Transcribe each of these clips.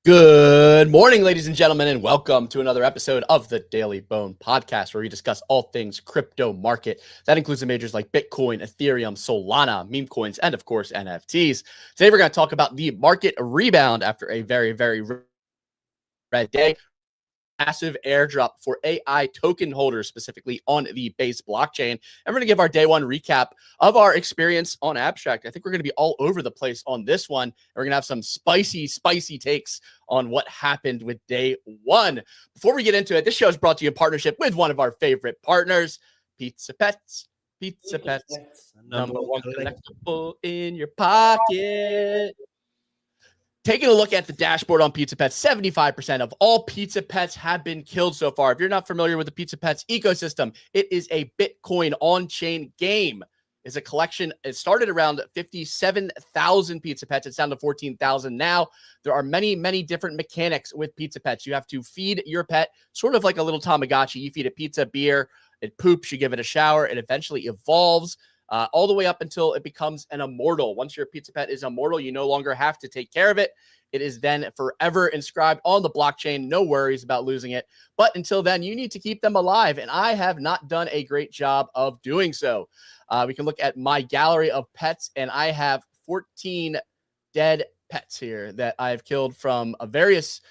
Good morning, ladies and gentlemen, and welcome to another episode of the Daily Bone Podcast, where we discuss all things crypto market. That includes the majors like Bitcoin, Ethereum, Solana, meme coins, and of course, NFTs. Today, we're going to talk about the market rebound after a very red day. Massive airdrop for AI token holders, specifically on the Base blockchain. And we're going to give our day one recap of our experience on Abstract. I think we're going to be all over the place on this one. And we're going to have some spicy takes on what happened with day one. Before we get into it, this show is brought to you in partnership with one of our favorite partners, Pizza Pets. Pizza Pets, number one collectible in your pocket. Taking a look at the dashboard on Pizza Pets, 75% of all Pizza Pets have been killed so far. If you're not familiar with the Pizza Pets ecosystem, it is a Bitcoin on-chain game. It's a collection. It started around 57,000 Pizza Pets. It's down to 14,000 now. There are many different mechanics with Pizza Pets. You have to feed your pet, sort of like a little Tamagotchi. You feed it pizza, beer, it poops, you give it a shower, it eventually evolves. All the way up until it becomes an immortal. Once your Pizza Pet is immortal, you no longer have to take care of it. It is then forever inscribed on the blockchain. No worries about losing it. But until then, you need to keep them alive. And I have not done a great job of doing so. We can look at my gallery of pets, and I have 14 dead pets here that I have killed from various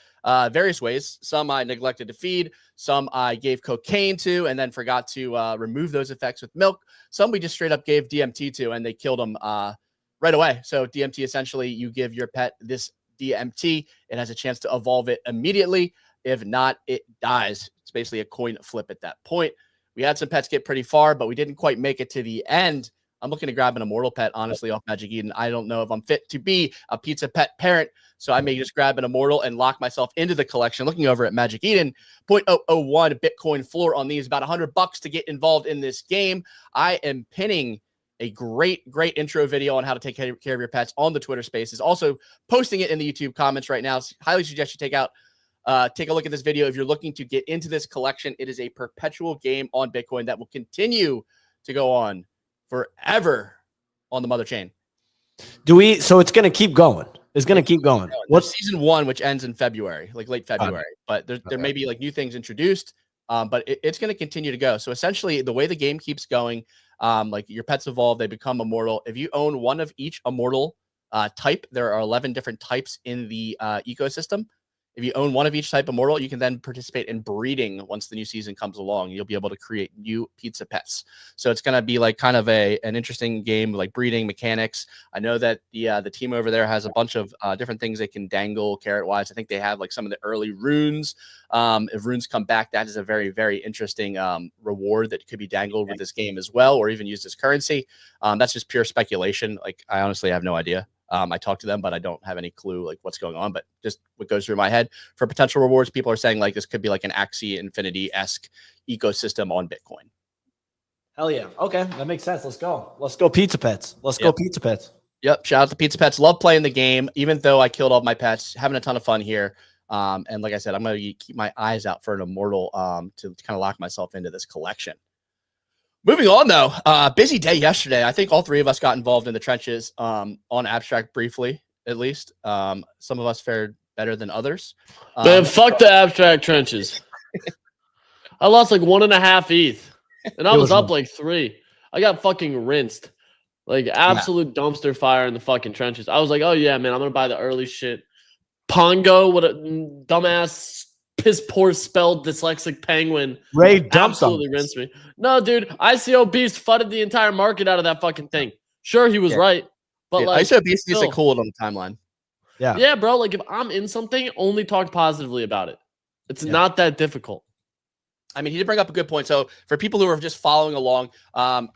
ways. Some I neglected to feed, some I gave cocaine to and then forgot to remove those effects with milk. Some we just straight up gave DMT to and they killed them right away. So DMT, essentially, you give your pet this DMT, it has a chance to evolve it immediately. If not, it dies. It's basically a coin flip at that point. We had some pets get pretty far, but we didn't quite make it to the end. I'm looking to grab an immortal pet, honestly, off Magic Eden. I don't know if I'm fit to be a Pizza Pet parent, so I may just grab an immortal and lock myself into the collection. Looking over at Magic Eden, 0.001 Bitcoin floor on these, about $100 to get involved in this game. I am pinning a great intro video on how to take care of your pets on the Twitter Spaces. Also posting it in the YouTube comments right now. Highly suggest you take a look at this video if you're looking to get into this collection. It is a perpetual game on Bitcoin that will continue to go on forever on the mother chain. So it's going to keep going. It's going to keep going. What's season one, which ends in February, like late February, but there may be like new things introduced, but it's going to continue to go. So essentially the way the game keeps going, like your pets evolve, they become immortal. If you own one of each immortal type, there are 11 different types in the ecosystem. If you own one of each type immortal, you can then participate in breeding once the new season comes along. You'll be able to create new Pizza Pets. So it's going to be like kind of an interesting game, like breeding mechanics. I know that the team over there has a bunch of different things they can dangle carrot-wise. I think they have like some of the early runes. If runes come back, that is a very interesting reward that could be dangled with this game as well, or even used as currency. That's just pure speculation. Like, I honestly have no idea. I talked to them, but I don't have any clue like what's going on, but just what goes through my head for potential rewards. People are saying like this could be like an Axie Infinity-esque ecosystem on Bitcoin. Hell yeah. Okay. That makes sense. Let's go. Let's go Pizza Pets. Let's go Pizza Pets. Yep. Shout out to Pizza Pets. Love playing the game, even though I killed all my pets, having a ton of fun here. And like I said, I'm going to keep my eyes out for an immortal to kind of lock myself into this collection. Moving on, though, busy day yesterday. I think all three of us got involved in the trenches on Abstract briefly, at least. Some of us fared better than others. Man, fuck the Abstract trenches. I lost like 1.5 ETH, and I was up like 3. I got fucking rinsed. Like, absolute dumpster fire in the fucking trenches. I was like, oh, yeah, man, I'm going to buy the early shit. Pangu, what a dumbass piss poor spelled dyslexic penguin. Ray absolutely rinsed me. No, dude, ICO Beast fudded the entire market out of that fucking thing. Sure, he was right, but dude, like ICO Beast needs to cool it on the timeline. Yeah, bro. Like if I'm in something, only talk positively about it. It's not that difficult. I mean, he did bring up a good point. So for people who are just following along,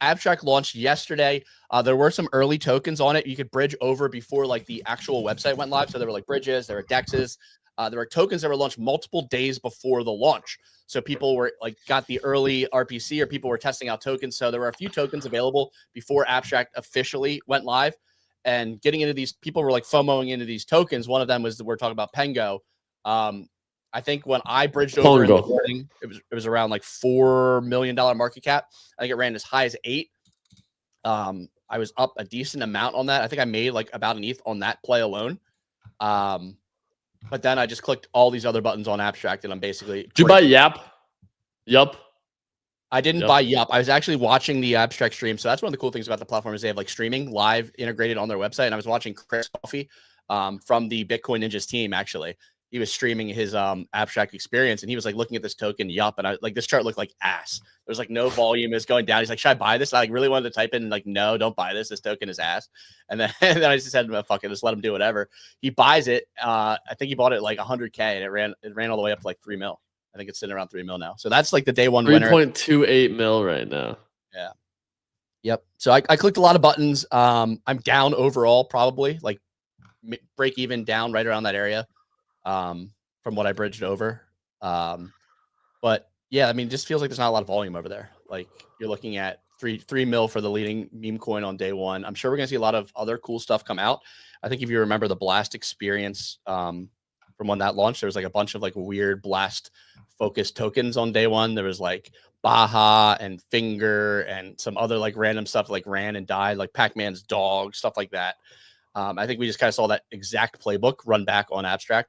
Abstract launched yesterday. There were some early tokens on it. You could bridge over before like the actual website went live. So there were like bridges, there were dexes. There were tokens that were launched multiple days before the launch. So people were like got the early RPC, or people were testing out tokens. So there were a few tokens available before Abstract officially went live. And getting into these, people were like FOMOing into these tokens. One of them was we're talking about Pengu. I think when I bridged over in the morning, it was around like $4 million market cap. I think it ran as high as 8. I was up a decent amount on that. I think I made like about an ETH on that play alone. But then I just clicked all these other buttons on Abstract, and I'm basically. Did you buy Yap? Yup. I didn't buy Yup. I was actually watching the Abstract stream. So that's one of the cool things about the platform is they have like streaming live integrated on their website. And I was watching Chris Coffey from the Bitcoin Ninjas team. Actually, he was streaming his Abstract experience, and he was like looking at this token Yup, and I like this chart looked like ass. There's like no volume is going down. He's like, should I buy this? I like really wanted to type in like, no, don't buy this. This token is ass. And then, and then I just said, fuck it, just let him do whatever. He buys it. I think he bought it like 100K, and it ran all the way up to like 3 mil. I think it's sitting around 3 mil now. So that's like the day one winner. 3.28 mil right now. Yeah. Yep. So I clicked a lot of buttons. I'm down overall, probably like break even down right around that area from what I bridged over. But yeah, I mean, it just feels like there's not a lot of volume over there. Like you're looking at 3 mil for the leading meme coin on day one. I'm sure we're going to see a lot of other cool stuff come out. I think if you remember the Blast experience from when that launched, there was like a bunch of like weird Blast focused tokens on day one. There was like Baja and Finger and some other like random stuff like ran and died, like Pac-Man's dog, stuff like that. I think we just kind of saw that exact playbook run back on Abstract.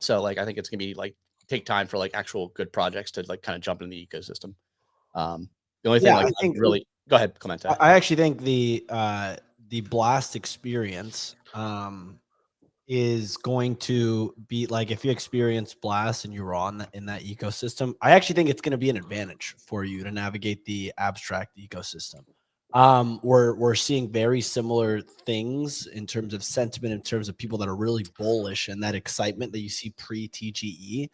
So like, I think it's going to be like take time for like actual good projects to like kind of jump in the ecosystem. The only thing like I think really go ahead, comment. I actually think the Blast experience is going to be like if you experience Blast and you're on in that ecosystem, I actually think it's going to be an advantage for you to navigate the Abstract ecosystem. We're seeing very similar things in terms of sentiment, in terms of people that are really bullish and that excitement that you see pre-TGE.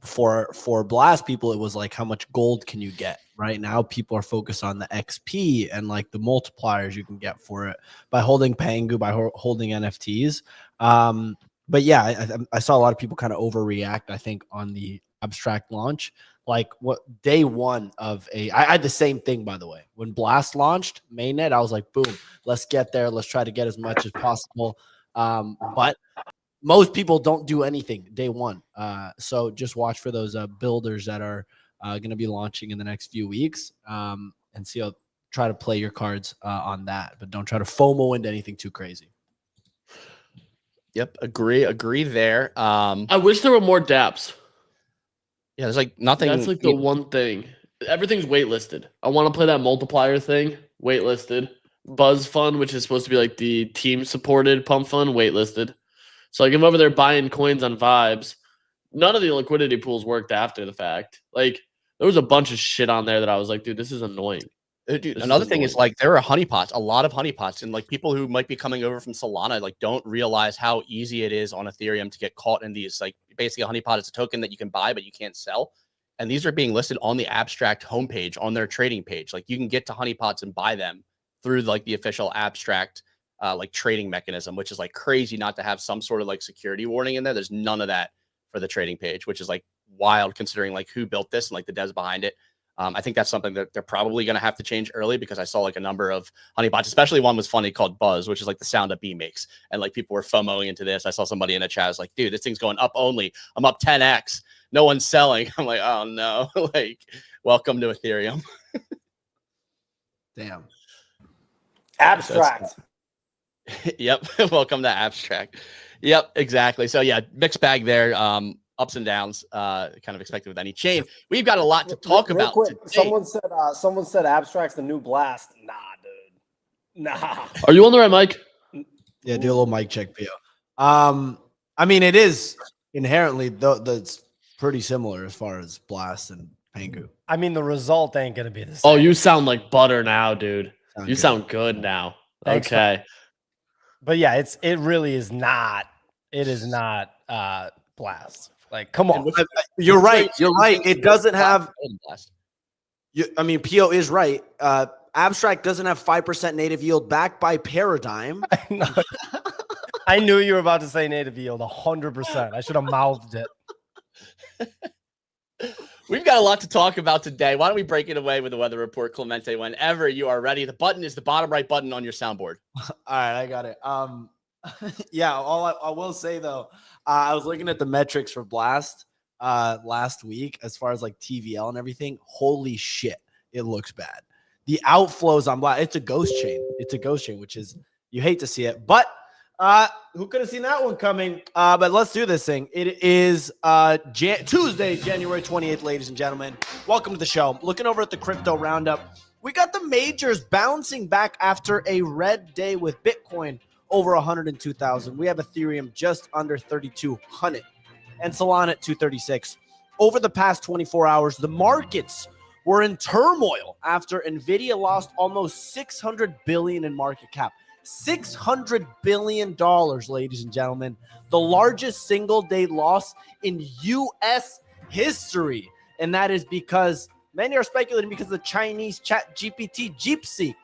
For Blast people, it was like, how much gold can you get? Right now, people are focused on the XP and like the multipliers you can get for it by holding Pengu, by holding NFTs. But yeah, I saw a lot of people kind of overreact, I think, on the Abstract launch. Like what day one of I had the same thing, by the way. When Blast launched mainnet, I was like, boom, let's get there. Let's try to get as much as possible. But most people don't do anything day one. So just watch for those builders that are going to be launching in the next few weeks and see how try to play your cards on that. But don't try to FOMO into anything too crazy. Yep. Agree there. I wish there were more dApps. Yeah, there's like nothing. That's like the one thing. Everything's waitlisted. I want to play that multiplier thing. Waitlisted. Buzz Fund, which is supposed to be like the team supported pump fund, waitlisted. So like I'm over there buying coins on vibes. None of the liquidity pools worked after the fact. Like there was a bunch of shit on there that I was like, dude, this is annoying. Dude, another thing is like there are honeypots, a lot of honeypots, and like people who might be coming over from Solana like don't realize how easy it is on Ethereum to get caught in these. Like basically, a honeypot is a token that you can buy but you can't sell, and these are being listed on the Abstract homepage on their trading page. Like you can get to honeypots and buy them through like the official Abstract like trading mechanism, which is like crazy not to have some sort of like security warning in there. There's none of that for the trading page, which is like wild considering like who built this and like the devs behind it. I think that's something that they're probably going to have to change early because I saw like a number of honeypots, especially one was funny called Buzz, which is like the sound a bee makes. And like people were FOMOing into this. I saw somebody in the chat was like, dude, this thing's going up only. I'm up 10x. No one's selling. I'm like, oh no, like welcome to Ethereum. Damn. Abstract. Yep. Welcome to Abstract. Yep, exactly. So yeah, mixed bag there. Ups and downs, kind of expected with any chain. We've got a lot to talk about today. Someone said Abstract's the new Blast. Nah, dude. Nah. Are you on the right mic? Yeah, do a little mic check, Pio. I mean, it is inherently that's pretty similar as far as Blast and Pangu. I mean, the result ain't gonna be the same. Oh, you sound like butter now, dude. You sound good now. Thanks, okay. But yeah, it really is not. It is not Blast. Like, come on. You're right. You're right. It doesn't have. I mean, Pio is right. Abstract doesn't have 5% native yield backed by Paradigm. I knew you were about to say native yield 100%. I should have mouthed it. We've got a lot to talk about today. Why don't we break it away with the weather report, Clemente, whenever you are ready. The button is the bottom right button on your soundboard. All right, I got it. Yeah, all I will say though, I was looking at the metrics for Blast last week as far as like TVL and everything. Holy shit, it looks bad. The outflows on Blast, it's a ghost chain. It's a ghost chain, which is you hate to see it, but Who could have seen that one coming? But let's do this thing. It is Tuesday, January 28th, ladies and gentlemen. Welcome to the show. Looking over at the crypto roundup, we got the majors bouncing back after a red day with Bitcoin over 102,000. We have Ethereum just under 3,200 and Solana at 236. Over the past 24 hours, the markets were in turmoil after Nvidia lost almost $600 billion in market cap. $600 billion, ladies and gentlemen. The largest single day loss in U.S. history. And that is because many are speculating because of the Chinese chat GPT DeepSeek.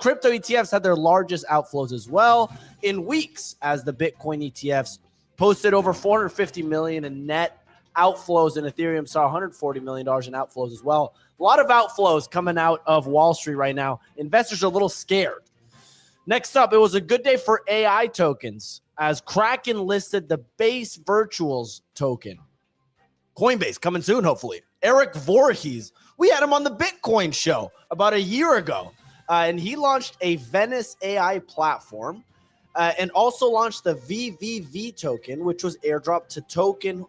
Crypto ETFs had their largest outflows as well in weeks as the Bitcoin ETFs posted over $450 million in net outflows, and Ethereum saw $140 million in outflows as well. A lot of outflows coming out of Wall Street right now. Investors are a little scared. Next up, it was a good day for AI tokens as Kraken listed the Base Virtuals token. Coinbase coming soon, hopefully. Eric Voorhees, we had him on the Bitcoin show about a year ago, and he launched a Venice AI platform and also launched the VVV token, which was airdropped to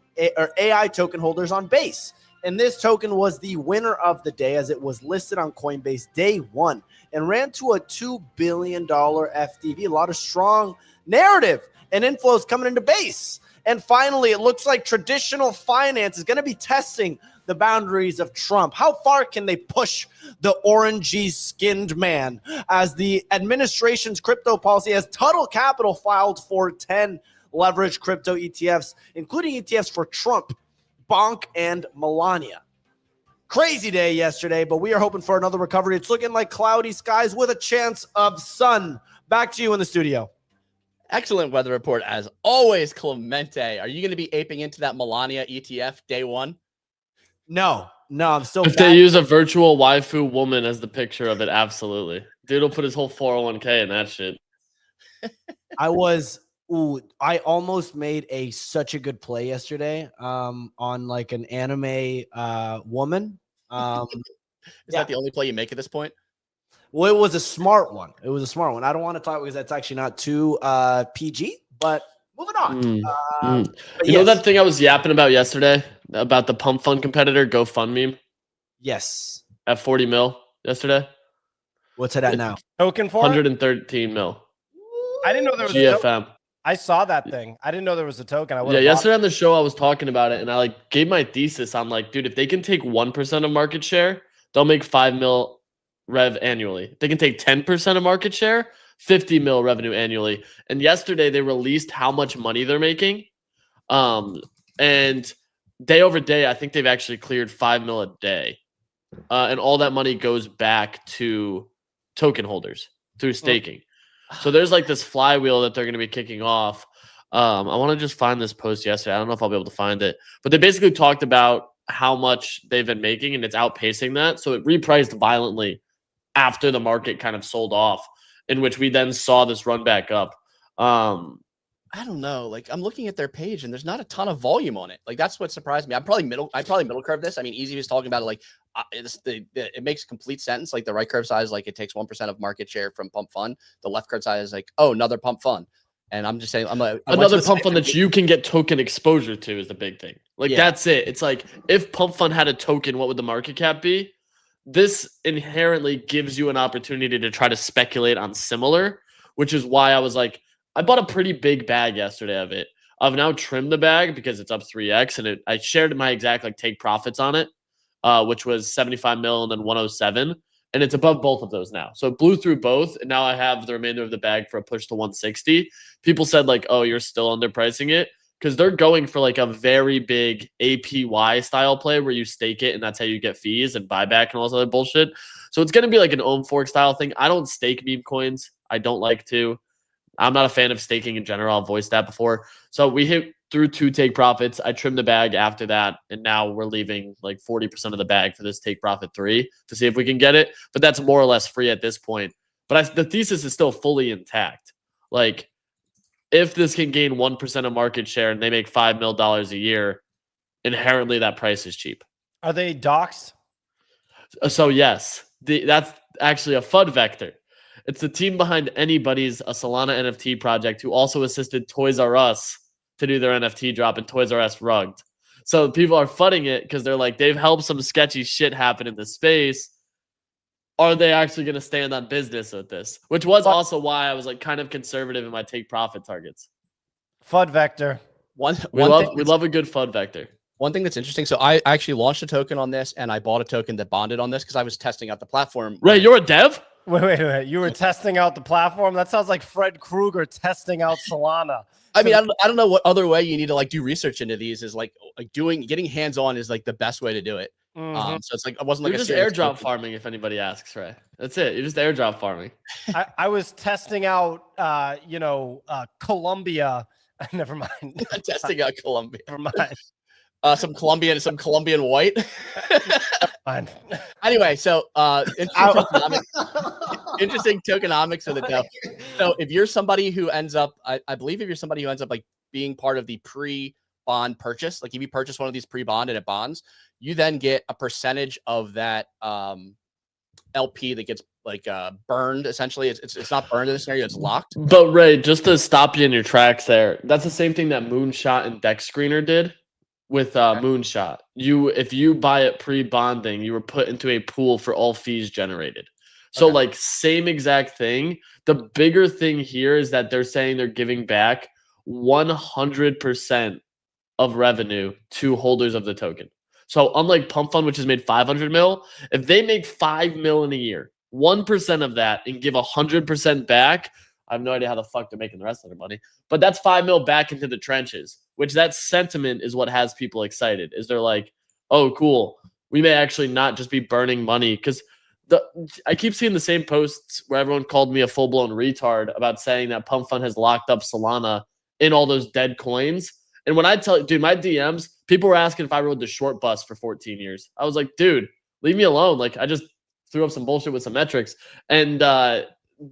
AI token holders on Base. And this token was the winner of the day as it was listed on Coinbase day one and ran to a $2 billion FDV. A lot of strong narrative and inflows coming into Base. And finally, it looks like traditional finance is going to be testing the boundaries of Trump. How far can they push the orangey skinned man as the administration's crypto policy has Tuttle Capital filed for 10 leveraged crypto ETFs, including ETFs for Trump, Bonk, and Melania. Crazy day yesterday, but we are hoping for another recovery. It's looking like cloudy skies with a chance of sun. Back to you in the studio. Excellent weather report as always, Clemente. Are you going to be aping into that Melania ETF day one? No, I'm still. If they use a virtual waifu woman as the picture of it, absolutely. Dude will put his whole 401k in that shit. I almost made such a good play yesterday on like an anime woman. Is that the only play you make at this point? Well, it was a smart one. I don't want to talk because that's actually not too PG, but moving on. You know that thing I was yapping about yesterday about the pump fund competitor GoFundMe? Yes. At 40 mil yesterday? What's it at now? Token for 113 mil. I didn't know there was GFM. I saw that thing. I didn't know there was a token. Yesterday on the show I was talking about it and I like gave my thesis on like, dude, if they can take 1% of market share, they'll make 5 mil rev annually. If they can take 10% of market share, 50 mil revenue annually. And yesterday they released how much money they're making. And day over day, I think they've actually cleared 5 mil a day. And all that money goes back to token holders through staking. So there's like this flywheel that they're going to be kicking off. I want to just find this post yesterday. I don't know if I'll be able to find it, but they basically talked about how much they've been making and it's outpacing that. So it repriced violently after the market kind of sold off, in which we then saw this run back up. I don't know. Like I'm looking at their page and there's not a ton of volume on it. Like that's what surprised me. I probably middle curve this. I mean, Easy was talking about it. Like it makes complete sense. Like the right curve size, like it takes 1% of market share from pump fund. The left curve side is like, oh, another pump fund. And I'm just saying, another pump fund that you can get token exposure to is the big thing. Like that's it. It's like if pump fund had a token, what would the market cap be? This inherently gives you an opportunity to try to speculate on similar, which is why I was like, I bought a pretty big bag yesterday of it. I've now trimmed the bag because it's up 3x, and I shared my exact like take profits on it, which was 75 mil and then 107, and it's above both of those now. So it blew through both, and now I have the remainder of the bag for a push to 160. People said like, "Oh, you're still underpricing it," because they're going for like a very big APY style play where you stake it, and that's how you get fees and buyback and all this other bullshit. So it's going to be like an ohm fork style thing. I don't stake meme coins. I don't like to. I'm not a fan of staking in general. I've voiced that before. So we hit through 2 take profits. I trimmed the bag after that. And now we're leaving like 40% of the bag for this take profit 3 to see if we can get it. But that's more or less free at this point. But the thesis is still fully intact. Like if this can gain 1% of market share and they make $5 million a year, inherently that price is cheap. Are they doxed? So yes, that's actually a FUD vector. It's the team behind Anybody's, a Solana NFT project, who also assisted Toys R Us to do their NFT drop, and Toys R Us rugged. So people are fudding it because they're like, they've helped some sketchy shit happen in the space. Are they actually going to stand on business with this? Which was also why I was like kind of conservative in my take profit targets. FUD vector. We love a good FUD vector. One thing that's interesting. So I actually launched a token on this, and I bought a token that bonded on this because I was testing out the platform. Ray, you're a dev? Wait. You were testing out the platform? That sounds like Fred Krueger testing out Solana. I mean, I don't know what other way you need to like do research into these is like getting hands-on is like the best way to do it. So it's like, it wasn't like you're just airdrop farming, if anybody asks, Ray. That's it. You're just airdrop farming. I was testing out, Colombia. Never mind. Testing out Colombia. Never mind. Some Colombian white. Anyway, so interesting tokenomics of the deal. So if you're somebody who ends up, I believe if you're somebody who ends up like being part of the pre-bond purchase, like if you purchase one of these pre-bond and it bonds, you then get a percentage of that LP that gets like burned. Essentially, it's not burned in this scenario; it's locked. But Ray, just to stop you in your tracks, there, that's the same thing that Moonshot and Dex Screener did. With Moonshot, if you buy it pre-bonding, you were put into a pool for all fees generated. So like same exact thing. The bigger thing here is that they're saying they're giving back 100% of revenue to holders of the token. So unlike Pump Fund, which has made 500 mil, if they make 5 mil in a year, 1% of that and give 100% back, I have no idea how the fuck they're making the rest of their money, but that's 5 mil back into the trenches, which that sentiment is what has people excited. Is they're like, oh, cool. We may actually not just be burning money. Because I keep seeing the same posts where everyone called me a full-blown retard about saying that Pump Fund has locked up Solana in all those dead coins. And when I tell you, dude, my DMs, people were asking if I rode the short bus for 14 years. I was like, dude, leave me alone. Like, I just threw up some bullshit with some metrics. And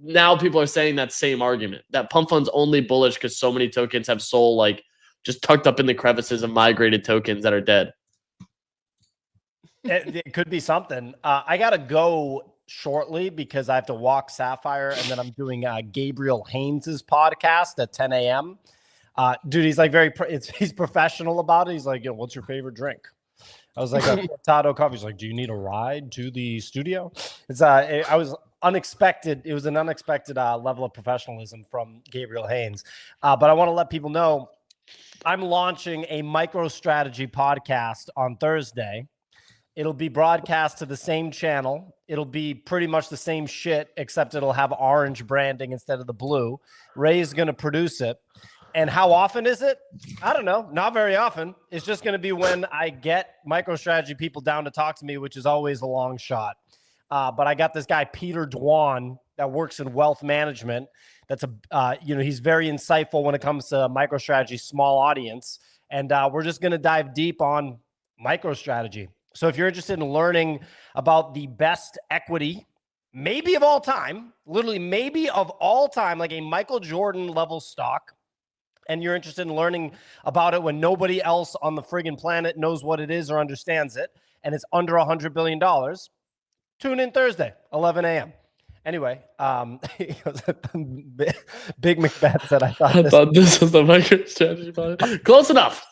now people are saying that same argument, that Pump Fund's only bullish because so many tokens have soul like just tucked up in the crevices of migrated tokens that are dead. It could be something. I got to go shortly because I have to walk Sapphire, and then I'm doing Gabriel Haynes's podcast at 10 a.m. Dude, he's like he's professional about it. He's like, what's your favorite drink? I was like, a cortado coffee. He's like, do you need a ride to the studio? It's I was unexpected. It was an unexpected level of professionalism from Gabriel Haynes. But I want to let people know I'm launching a MicroStrategy podcast on Thursday. It'll be broadcast to the same channel. It'll be pretty much the same shit, except it'll have orange branding instead of the blue. Ray's going to produce it. And how often is it? I don't know. Not very often. It's just going to be when I get MicroStrategy people down to talk to me, which is always a long shot. But I got this guy, Peter Dwan, that works in wealth management. That's he's very insightful when it comes to MicroStrategy, small audience. And we're just going to dive deep on MicroStrategy. So if you're interested in learning about the best equity, maybe of all time, literally maybe of all time, like a Michael Jordan level stock, and you're interested in learning about it when nobody else on the friggin' planet knows what it is or understands it, and it's under $100 billion, tune in Thursday, 11 a.m. Anyway, Big Macbeth said, I thought this was the MicroStrategy podcast. Close enough.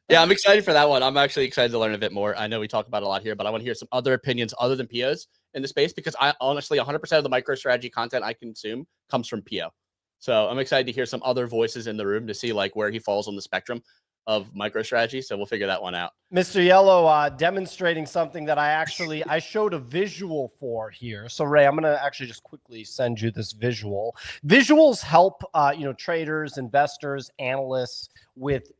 Yeah, I'm excited for that one. I'm actually excited to learn a bit more. I know we talk about it a lot here, but I want to hear some other opinions other than Pio's in the space, because I honestly, 100% of the MicroStrategy content I consume comes from Pio. So I'm excited to hear some other voices in the room to see like where he falls on the spectrum of MicroStrategy. So we'll figure that one out. Mr. Yellow demonstrating something that I showed a visual for here. So Ray, I'm going to actually just quickly send you this visual. Visuals help, traders, investors, analysts with,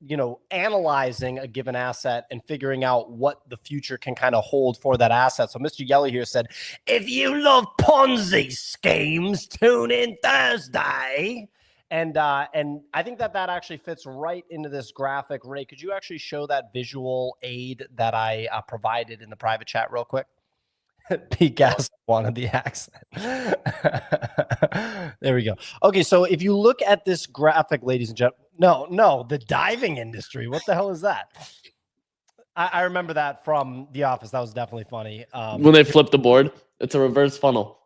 analyzing a given asset and figuring out what the future can kind of hold for that asset. So Mr. Yellow here said, if you love Ponzi schemes, tune in Thursday. And I think that actually fits right into this graphic. Ray, could you actually show that visual aid that I provided in the private chat real quick? Pete Gas wanted the accent. There we go. Okay, so if you look at this graphic, ladies and gentlemen, no, the diving industry. What the hell is that? I remember that from The Office. That was definitely funny. When they flip the board, it's a reverse funnel.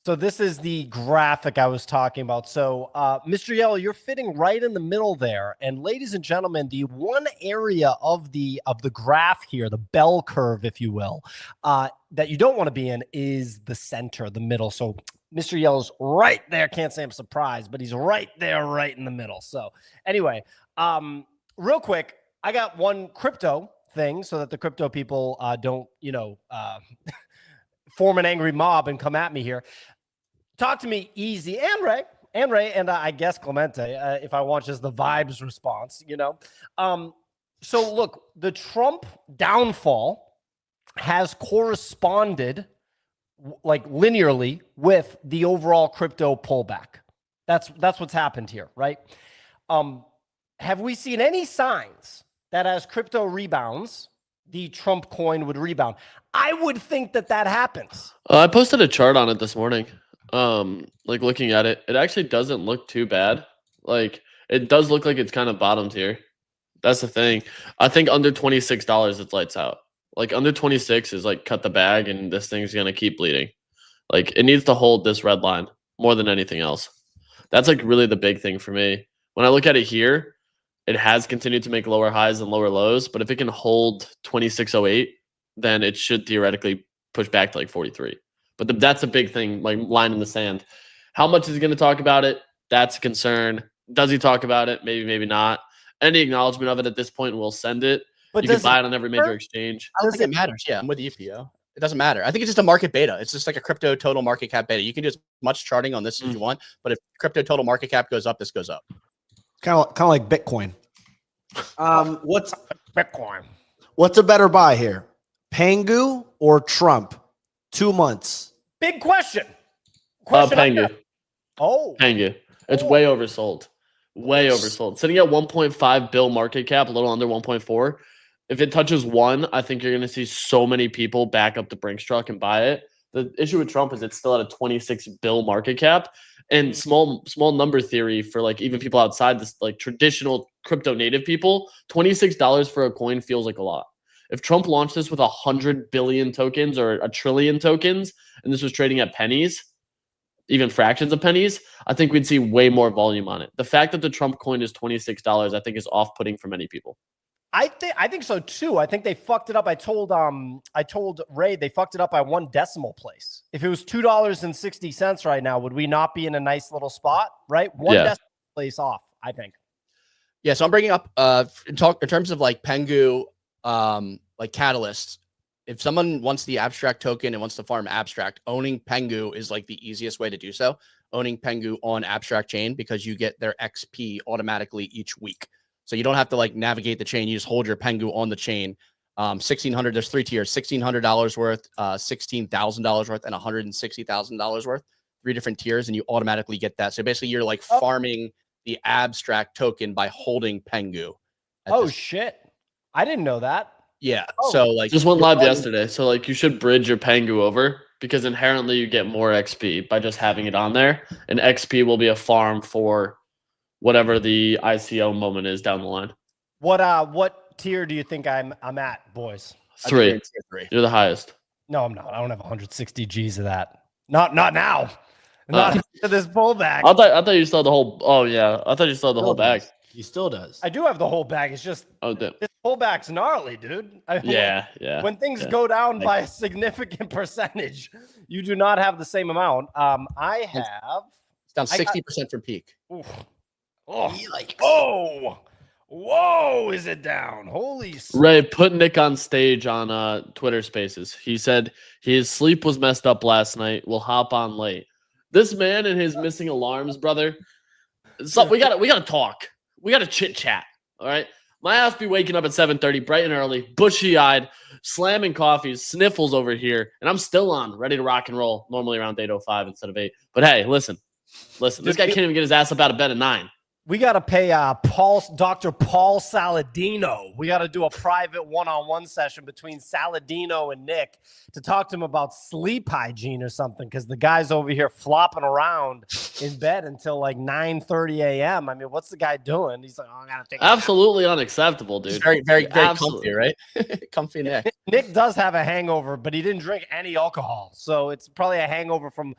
So this is the graphic I was talking about. So, Mr. Yellow, you're fitting right in the middle there. And ladies and gentlemen, the one area of the graph here, the bell curve, if you will, that you don't want to be in is the center, the middle. So Mr. Yellow's right there. Can't say I'm surprised, but he's right there, right in the middle. So anyway, real quick, I got one crypto thing so that the crypto people don't, form an angry mob and come at me here. Talk to me easy, and Ray, and I guess Clemente, if I want just the vibes response, So look, the Trump downfall has corresponded like linearly with the overall crypto pullback. That's what's happened here, right? Have we seen any signs that as crypto rebounds, the Trump coin would rebound? I would think that happens. I posted a chart on it this morning. Like looking at it, it actually doesn't look too bad. Like it does look like it's kind of bottomed here. That's the thing. I think under $26, it's lights out. Like under 26 is like cut the bag and this thing's going to keep bleeding. Like it needs to hold this red line more than anything else. That's like really the big thing for me. When I look at it here, it has continued to make lower highs and lower lows, but if it can hold 26.08, then it should theoretically push back to like 43. But that's a big thing, like line in the sand. How much is he going to talk about it? That's a concern. Does he talk about it? Maybe, maybe not. Any acknowledgement of it at this point, we'll send it. But you can buy it on every major exchange. I don't think it matters. Yeah, I'm with you, Theo. It doesn't matter. I think it's just a market beta. It's just like a crypto total market cap beta. You can do as much charting on this as you want, but if crypto total market cap goes up, this goes up. Kind of like Bitcoin. What's Bitcoin? What's a better buy here? Pengu or Trump? 2 months. Big question. Pengu. Oh. Pengu. It's way oversold. Way oversold. Sitting at 1.5 bill market cap, a little under 1.4. If it touches 1, I think you're going to see so many people back up the Brinks truck and buy it. The issue with Trump is it's still at a 26 bill market cap, and small number theory for like even people outside this like traditional crypto native people, $26 for a coin feels like a lot. If Trump launched this with 100 billion tokens or a trillion tokens, and this was trading at pennies, even fractions of pennies, I think we'd see way more volume on it. The fact that the Trump coin is $26, I think is off-putting for many people. I think so too. I think they fucked it up. I told Ray they fucked it up by 1 decimal place. If it was $2.60 right now, would we not be in a nice little spot? Right, 1 decimal place off. I think. Yeah, so I'm bringing up in terms of like Pengu, like catalysts. If someone wants the abstract token and wants to farm abstract, owning Pengu is like the easiest way to do so. Owning Pengu on abstract chain, because you get their XP automatically each week. So you don't have to like navigate the chain. You just hold your Pengu on the chain. 1,600, there's 3 tiers, $1,600 worth, $16,000 worth, and $160,000 worth. 3 different tiers, and you automatically get that. So basically you're like farming the abstract token by holding Pengu. Oh shit. I didn't know that. Yeah. So like just went live yesterday. So like you should bridge your Pengu over, because inherently you get more XP by just having it on there. And XP will be a farm for whatever the ICO moment is down the line. What tier do you think I'm at, boys? 3. You're the highest. No, I'm not. I don't have 160 G's of that. Not now. Not into this pullback. I thought you still had the whole. Oh yeah, I thought you still had the whole bag. He still does. I do have the whole bag. It's just this pullback's gnarly, dude. Yeah. When things go down by a significant percentage, you do not have the same amount. I have. It's down 60% from peak. Oof. Oh, whoa! Is it down? Holy. Ray, put Nick on stage on Twitter Spaces. He said his sleep was messed up last night. We'll hop on late. This man and his missing alarms, brother. So we gotta talk. We gotta chit chat. All right. My ass be waking up at 7:30, bright and early, bushy eyed, slamming coffees, sniffles over here, and I'm still on, ready to rock and roll. Normally around 8:05 instead of 8. But hey, listen. This guy can't even get his ass up out of bed at 9. We got to pay Dr. Paul Saladino. We got to do a private one-on-one session between Saladino and Nick to talk to him about sleep hygiene or something, because the guy's over here flopping around in bed until like 9:30 a.m. I mean, what's the guy doing? He's like, oh, I got to take absolutely unacceptable, dude. It's very comfy, right? Comfy Nick. Nick does have a hangover, but he didn't drink any alcohol, so it's probably a hangover from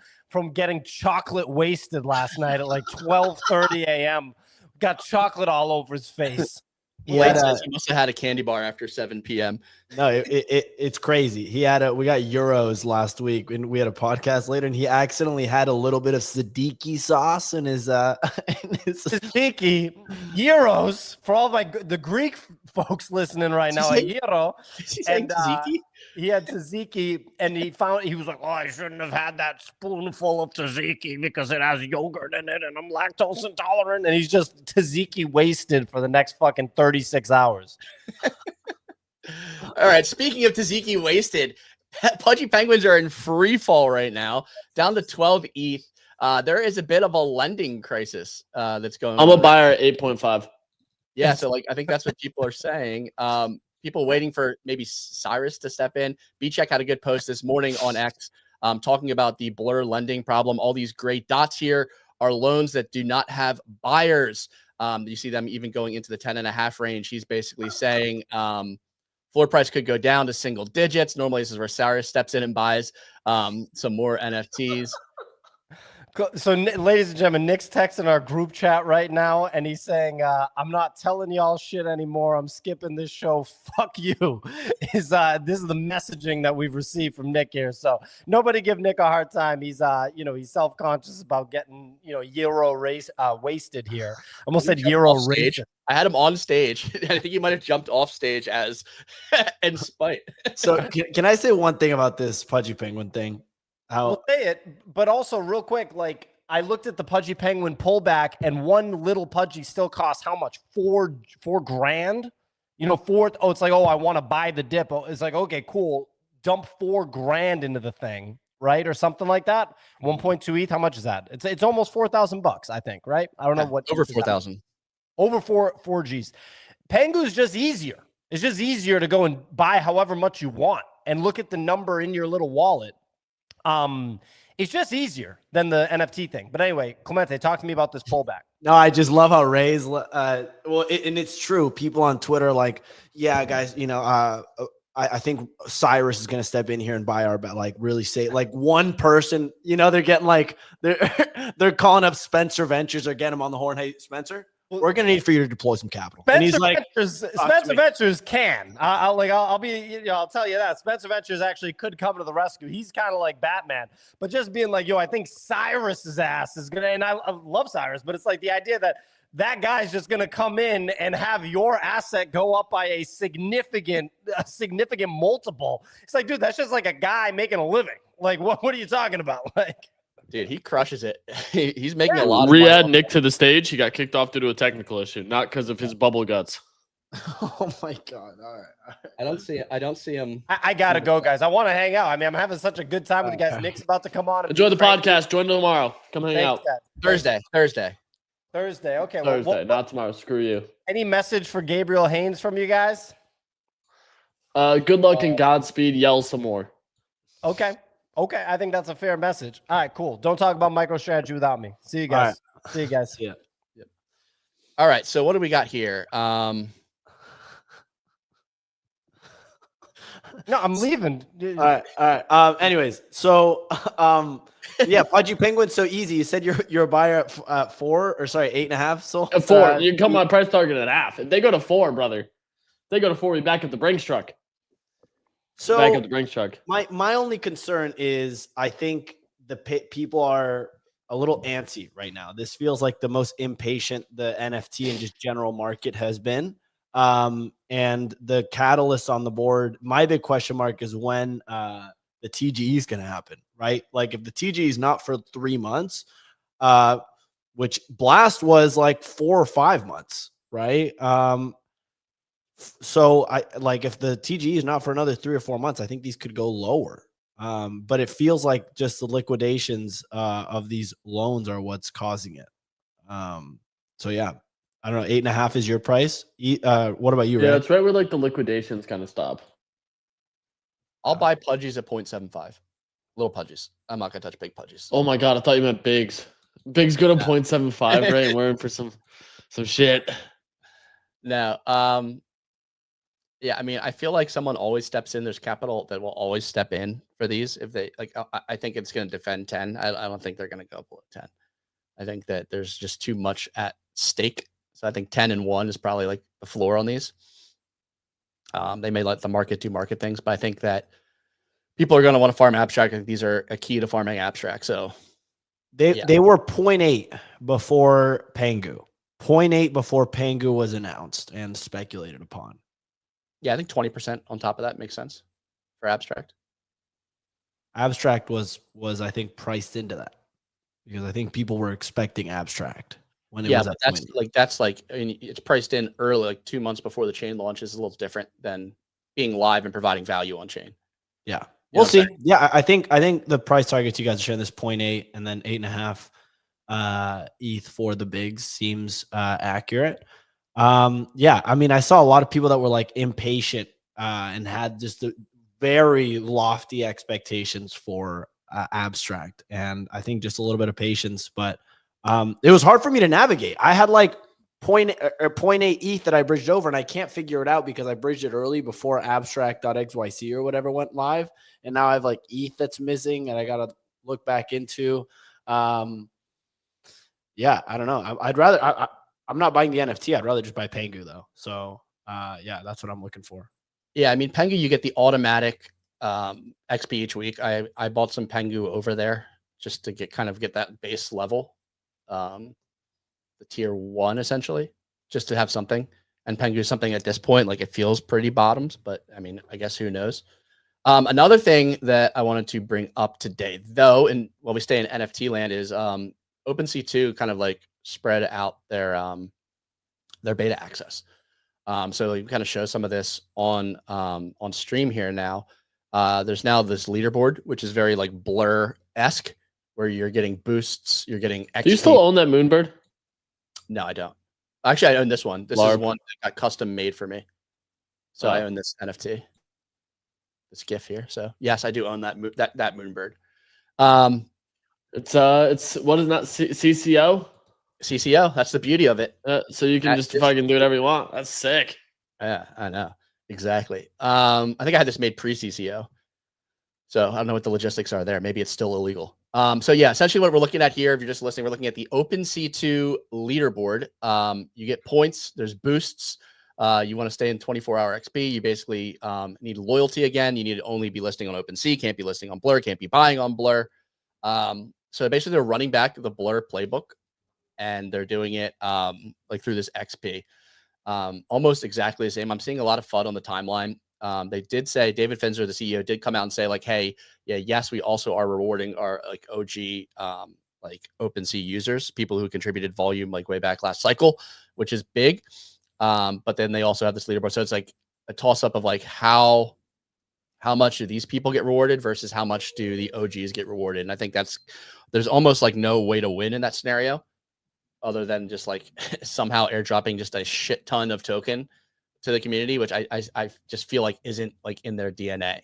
getting chocolate wasted last night at like 12:30 a.m. Got chocolate all over his face. He must have had a candy bar after 7 p.m. No, it's crazy. We got Euros last week, and we had a podcast later, and he accidentally had a little bit of tzatziki sauce in his tzatziki Euros for all the Greek folks listening right now. A euro. And tzatziki? He had tzatziki, and he was like, "Oh, I shouldn't have had that spoonful of tzatziki because it has yogurt in it, and I'm lactose intolerant." And he's just tzatziki wasted for the next fucking 36 hours. All right. Speaking of tzatziki wasted, Pudgy Penguins are in free fall right now, down to 12 ETH. There is a bit of a lending crisis that's going on. I'm a buyer at 8.5. Yeah, so like I think that's what people are saying. People waiting for maybe Cyrus to step in. B-Check had a good post this morning on X talking about the blur lending problem. All these gray dots here are loans that do not have buyers. You see them even going into the 10.5 range. He's basically saying floor price could go down to single digits. Normally, this is where Cyrus steps in and buys some more NFTs. So, ladies and gentlemen, Nick's texting our group chat right now, and he's saying, "I'm not telling y'all shit anymore. I'm skipping this show. Fuck you." This is the messaging that we've received from Nick here. So nobody give Nick a hard time. He's he's self-conscious about getting euro race wasted here. Almost said euro race. I had him on stage. I think he might have jumped off stage as in spite. So can I say one thing about this Pudgy Penguin thing? We'll say it, but also real quick, like I looked at the Pudgy Penguin pullback, and one little Pudgy still costs how much? $4 grand? It's like, oh, I want to buy the dip. It's like, okay, cool. Dump $4 grand into the thing, right? Or something like that. 1.2 ETH. How much is that? It's almost $4,000, I think, right? I don't know what over 4,000. Over four G's. Pengu's just easier. It's just easier to go and buy however much you want and look at the number in your little wallet. It's just easier than the NFT thing. But anyway, Clemente, talk to me about this pullback. No, I just love how Ray's and it's true. People on Twitter are like, yeah, guys, I think Cyrus is gonna step in here and buy our bet. Like, really say, like, one person, they're getting like they're calling up Spencer Ventures or getting him on the horn. Hey, Spencer, we're gonna need for you to deploy some capital. Spencer Ventures can. I'll tell you that Spencer Ventures actually could come to the rescue. He's kind of like Batman, but just being like, I think Cyrus's ass is gonna. And I love Cyrus, but it's like the idea that guy's just gonna come in and have your asset go up by a significant multiple. It's like, dude, that's just like a guy making a living. Like, what are you talking about? Like. Dude, he crushes it. He's making a lot of Re-add Nick to the stage. He got kicked off due to a technical issue, not because of his bubble guts. Oh my God. All right. I don't see him. I gotta go, guys. I want to hang out. I mean, I'm having such a good time with you guys. Nick's about to come on. Enjoy the podcast. Join tomorrow. Come hang out. Guys. Thursday. Okay. Thursday, not tomorrow. Screw you. Any message for Gabriel Haynes from you guys? Good luck and Godspeed. Yell some more. Okay, I think that's a fair message. All right, cool. Don't talk about MicroStrategy without me. See you guys. Right. See you guys. Yeah. All right. So what do we got here? No, I'm leaving. All right. Anyways, so yeah, Pudgy Penguin, so easy. You said you're a buyer at 4 or sorry, 8.5. So at 4. You can come on price target at half. If they go to 4, brother. If they go to 4, we back up the Brinks truck. So back up the Brinks truck. My only concern is I think the people are a little antsy right now. This feels like the most impatient the NFT and just general market has been. And the catalyst on the board, my big question mark is when the TGE is going to happen, right? Like if the TGE is not for 3 months, which Blast was like 4 or 5 months, right? So I like if the TGE is not for another 3 or 4 months, I think these could go lower. But it feels like just the liquidations of these loans are what's causing it. So yeah, I don't know. 8.5 is your price. What about you? Yeah, Ray? it's right where like the liquidations kind of stop. I'll buy Pudgies at 0.75. Little Pudgies. I'm not gonna touch big Pudgies. Oh my God, I thought you meant Biggs. Biggs go to 0.75, right? We're in for some shit. No. Yeah, I mean, I feel like someone always steps in. There's capital that will always step in for these. If they like, I think it's going to defend 10. I don't think they're going to go below 10. I think that there's just too much at stake. So I think 10 and 1 is probably like the floor on these. They may let the market do market things, but I think that people are going to want to farm abstract. I think these are a key to farming abstract. So they were 0.8 before Pengu. 0.8 before Pengu was announced and speculated upon. Yeah, I think 20% on top of that makes sense for abstract. Abstract was I think priced into that because I think people were expecting abstract when it was at that's like I mean, it's priced in early, like 2 months before the chain launch is a little different than being live and providing value on chain. Yeah, we'll see. Yeah, I think the price targets you guys are showing this 0.8 and then 8.5 ETH for the bigs seems accurate. Yeah, I mean, I saw a lot of people that were like impatient and had just very lofty expectations for abstract, and I think just a little bit of patience. But it was hard for me to navigate. I had like 0.8 ETH that I bridged over, and I can't figure it out because I bridged it early before abstract.xyc or whatever went live, and now I have like ETH that's missing, and I gotta look back into. Yeah, I don't know. I'd rather. I'm not buying the NFT. I'd rather just buy Pangu though. So yeah, that's what I'm looking for. Yeah, I mean Pengu, you get the automatic XP each week. I bought some Pengu over there just to get that base level, the tier 1 essentially, just to have something. And Pengu is something at this point, like it feels pretty bottoms, but I mean, I guess who knows. Another thing that I wanted to bring up today, though, and while we stay in NFT land, is OpenSea 2 kind of like spread out their beta access. So you kind of show some of this on stream here now. There's now this leaderboard, which is very like Blur-esque, where you're getting boosts, you're getting XP. Do you still own that Moonbird? No, I don't. Actually, I own this one. This is one that got custom made for me. So I own this NFT, this GIF here. So yes, I do own that Moonbird. It's what is that CCO? CCO. That's the beauty of it. So you can just fucking do whatever you want. That's sick. Yeah, I know. Exactly. I think I had this made pre-CCO. So I don't know what the logistics are there. Maybe it's still illegal. So yeah, essentially what we're looking at here, if you're just listening, we're looking at the OpenSea 2 leaderboard. You get points. There's boosts. You want to stay in 24-hour XP. You basically need loyalty again. You need to only be listing on OpenSea. Can't be listing on Blur. Can't be buying on Blur. So basically they're running back the Blur playbook, and they're doing it like through this XP. Almost exactly the same. I'm seeing a lot of FUD on the timeline. They did say, David Finzer, the CEO, did come out and say like, hey, yeah, yes, we also are rewarding our like OG like OpenSea users, people who contributed volume like way back last cycle, which is big. But then they also have this leaderboard. So it's like a toss up of like how much do these people get rewarded versus how much do the OGs get rewarded. And I think there's almost like no way to win in that scenario other than just like somehow airdropping just a shit ton of token to the community, which I just feel like isn't like in their DNA.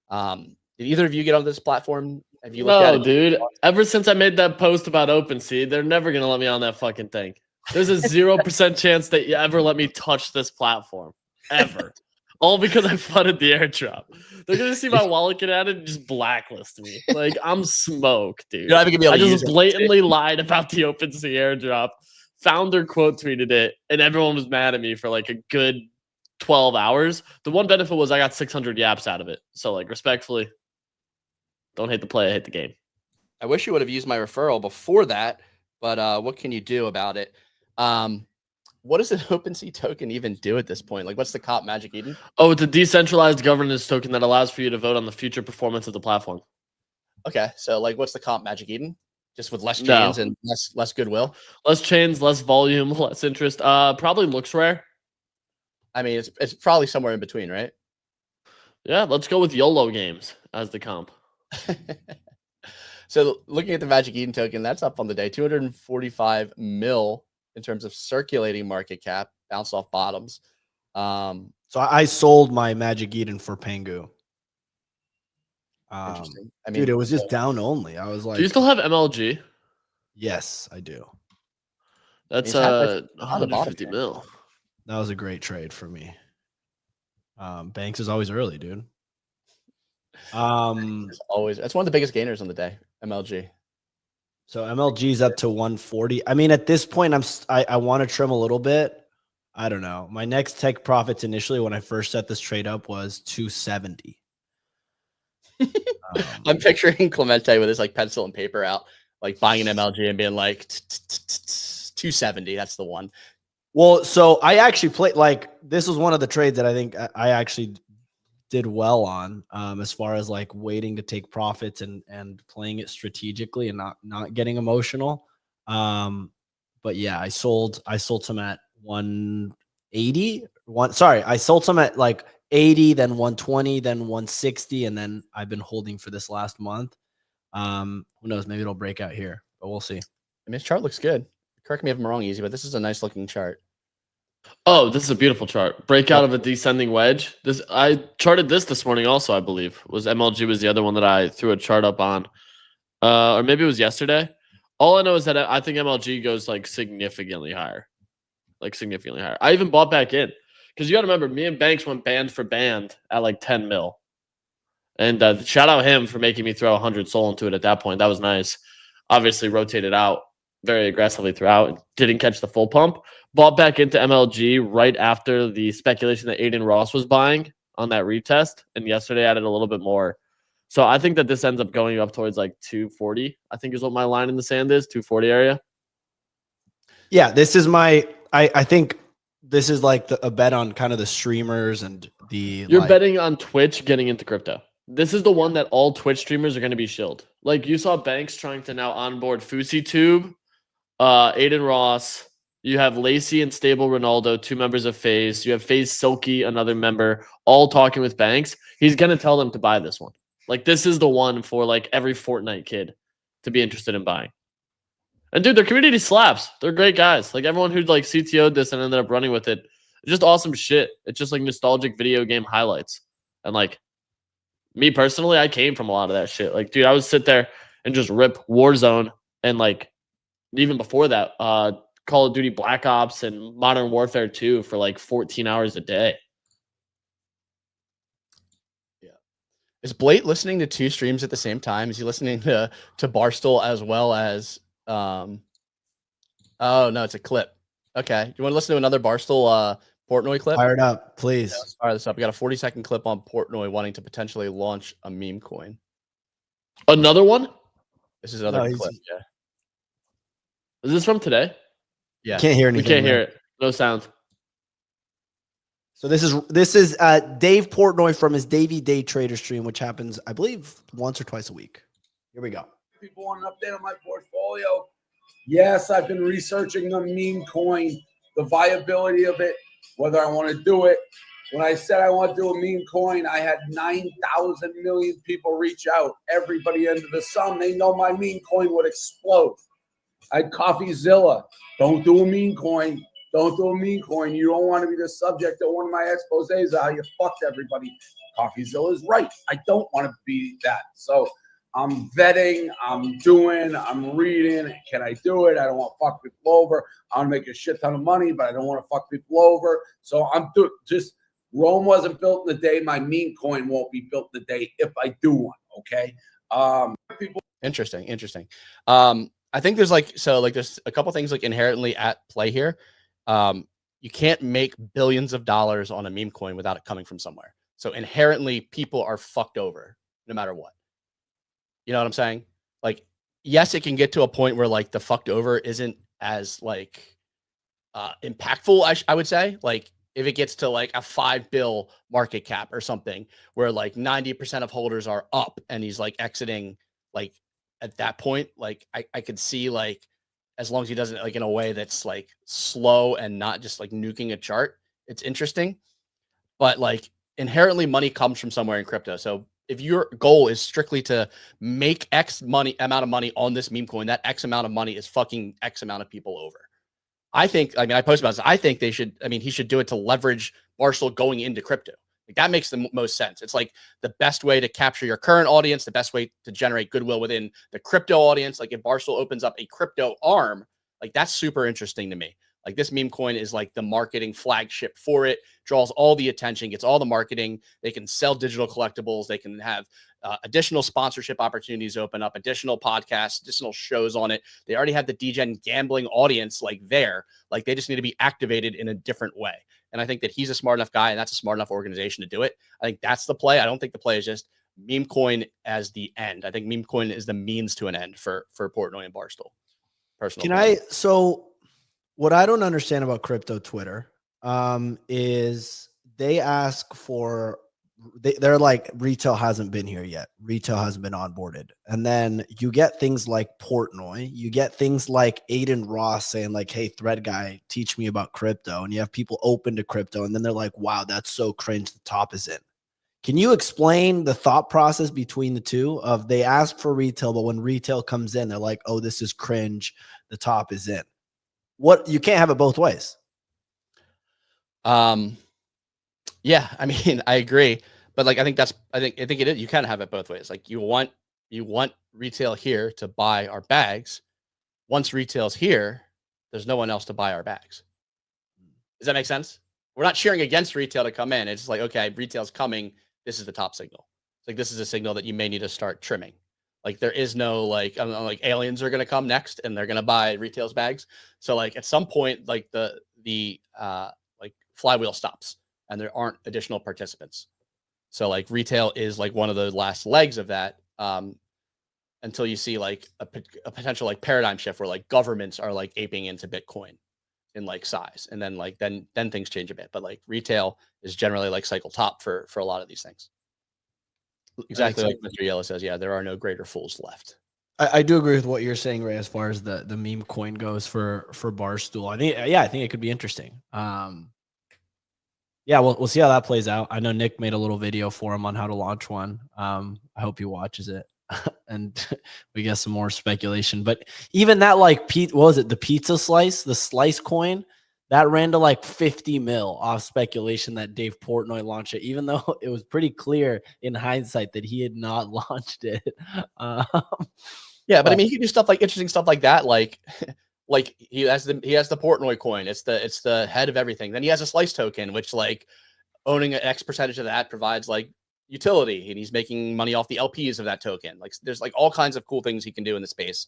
Did either of you get on this platform? Have you looked at it? Dude. Ever since I made that post about OpenSea, they're never gonna let me on that fucking thing. There's a 0% chance that you ever let me touch this platform. Ever. All because I flooded the airdrop. They're gonna see my wallet get added and just blacklist me. Like I'm smoked, dude. You're not even gonna be able to I use just blatantly lied about the OpenSea airdrop. Founder quote tweeted it, and everyone was mad at me for like a good 12 hours. The one benefit was I got 600 yaps out of it. So like respectfully, don't hate the play, I hate the game. I wish you would have used my referral before that, but what can you do about it? What does an OpenSea token even do at this point? Like, what's the comp, Magic Eden? Oh, it's a decentralized governance token that allows for you to vote on the future performance of the platform. Okay, so like, what's the comp, Magic Eden? Just with less chains and less goodwill? Less chains, less volume, less interest. Probably looks rare. I mean, it's probably somewhere in between, right? Yeah, let's go with YOLO games as the comp. So looking at the Magic Eden token, that's up on the day, 245 mil in terms of circulating market cap, bounced off bottoms. So I sold my Magic Eden for Pengu. Interesting. I mean, dude, it was just down only. I was like, do you still have MLG? Yes, I do. That's 150 mil. That was a great trade for me. Banks is always early, dude. It's always, that's one of the biggest gainers on the day, MLG. So MLG's up to 140. I mean, at this point, I want to trim a little bit. I don't know. My next take profits initially when I first set this trade up was 270. I'm picturing Clemente with his like pencil and paper out, like buying an MLG and being like 270. That's the one. Well, so I actually played, like, this was one of the trades that I think I actually did well on, as far as like waiting to take profits and playing it strategically and not getting emotional. But yeah, I sold some at 180. I sold some at like 80, then 120, then 160, and then I've been holding for this last month. Who knows? Maybe it'll break out here, but we'll see. I mean, this chart looks good. Correct me if I'm wrong, Easy, but this is a nice looking chart. Oh, this is a beautiful chart. Breakout of a descending wedge. This I charted this morning also, I believe. Was MLG was the other one that I threw a chart up on. Or maybe it was yesterday. All I know is that I think MLG goes like significantly higher. Like significantly higher. I even bought back in. Because you got to remember, me and Banks went band for band at like 10 mil. And shout out him for making me throw 100 soul into it at that point. That was nice. Obviously rotated out very aggressively throughout. Didn't catch the full pump. Bought back into MLG right after the speculation that Aiden Ross was buying on that retest. And yesterday added a little bit more. So I think that this ends up going up towards like 240, I think is what my line in the sand is, 240 area. Yeah, this is my, I think this is like a bet on kind of the streamers and the. You're betting on Twitch getting into crypto. This is the one that all Twitch streamers are going to be shilled. Like you saw Banks trying to now onboard FouseyTube, Aiden Ross. You have Lacey and Stable Ronaldo, 2 members of FaZe. You have FaZe Silky, another member, all talking with Banks. He's going to tell them to buy this one. Like, this is the one for, like, every Fortnite kid to be interested in buying. And, dude, their community slaps. They're great guys. Like, everyone who, like, CTO'd this and ended up running with it, it's just awesome shit. It's just, like, nostalgic video game highlights. And, like, me personally, I came from a lot of that shit. Like, dude, I would sit there and just rip Warzone and, like, even before that, Call of Duty Black Ops and Modern Warfare 2 for like 14 hours a day. Yeah. Is Blake listening to 2 streams at the same time? Is he listening to Barstool as well as oh no, it's a clip. Okay. You want to listen to another Barstool Portnoy clip? Fire it up, please. Yeah, let's fire this up. We got a 40-second clip on Portnoy wanting to potentially launch a meme coin. Another one? This is another clip. Yeah. Is this from today? Yeah. Can't hear anything. We can't hear it. No sound. So this is Dave Portnoy from his Davey Day Trader stream, which happens, I believe, once or twice a week. Here we go. People want an update on my portfolio. Yes, I've been researching the meme coin, the viability of it, whether I want to do it. When I said I want to do a meme coin, I had 9,000 million people reach out. Everybody under the sun, they know my meme coin would explode. I had CoffeeZilla. Don't do a meme coin. Don't do a meme coin. You don't want to be the subject of one of my exposés of how you fucked everybody. CoffeeZilla is right. I don't want to be that. So I'm vetting. I'm doing. I'm reading. Can I do it? I don't want to fuck people over. I want to make a shit ton of money, but I don't want to fuck people over. So I'm just Rome wasn't built in the day. My meme coin won't be built in the day if I do one. Okay. Interesting. I think there's there's a couple things like inherently at play here. You can't make billions of dollars on a meme coin without it coming from somewhere. So inherently people are fucked over no matter what. You know what I'm saying? Like, yes, it can get to a point where like the fucked over isn't as like impactful, I would say. Like if it gets to like a $5 billion market cap or something where like 90% of holders are up and he's like exiting like at that point, like I could see like as long as he does it like in a way that's like slow and not just like nuking a chart, it's interesting. But like inherently money comes from somewhere in crypto. So if your goal is strictly to make X amount of money on this meme coin, that X amount of money is fucking X amount of people over. I posted about this. I think he should do it to leverage Barstool going into crypto. Like that makes the most sense. It's like the best way to capture your current audience, the best way to generate goodwill within the crypto audience. Like if Barstool opens up a crypto arm, like that's super interesting to me. Like this meme coin is like the marketing flagship for it, draws all the attention, gets all the marketing. They can sell digital collectibles. They can have additional sponsorship opportunities open up, additional podcasts, additional shows on it. They already have the DGen gambling audience like there. Like they just need to be activated in a different way. And I think that he's a smart enough guy and that's a smart enough organization to do it. I think that's the play. I don't think the play is just meme coin as the end. I think meme coin is the means to an end for Portnoy and Barstool. Personal. So what I don't understand about crypto Twitter is they ask for, they're like, retail hasn't been here yet. Retail hasn't been onboarded. And then you get things like Portnoy. You get things like Aiden Ross saying like, hey, thread guy, teach me about crypto. And you have people open to crypto. And then they're like, wow, that's so cringe. The top is in. Can you explain the thought process between the two of they ask for retail, but when retail comes in, they're like, oh, this is cringe. The top is in. What, you can't have it both ways. Yeah, I mean, I agree, but like, I think it is. You can have it both ways. Like you want retail here to buy our bags. Once retail's here, there's no one else to buy our bags. Does that make sense? We're not cheering against retail to come in. It's like, okay, retail's coming. This is the top signal. It's like, this is a signal that you may need to start trimming. Like there is no like, I don't know, like aliens are going to come next and they're going to buy retail's bags. So like at some point, like the like flywheel stops and there aren't additional participants. So like retail is like one of the last legs of that until you see like a potential like paradigm shift where like governments are like aping into Bitcoin in like size. And then like, then things change a bit, but like retail is generally like cycle top for a lot of these things. Exactly like Mr. Yellow says. Yeah, there are no greater fools left. I do agree with what you're saying, Ray, as far as the meme coin goes for Barstool. I think it could be interesting. Yeah, we'll see how that plays out. I know Nick made a little video for him on how to launch one. I hope he watches it and we get some more speculation. But even that, like, what was it? The pizza slice, the slice coin, that ran to like 50 mil off speculation that Dave Portnoy launched it, even though it was pretty clear in hindsight that he had not launched it. Yeah, but I mean, he can do stuff like interesting stuff like that. Like he has the Portnoy coin. It's the head of everything. Then he has a slice token, which like owning an X percentage of that provides like utility, and he's making money off the LPs of that token. Like there's like all kinds of cool things he can do in the space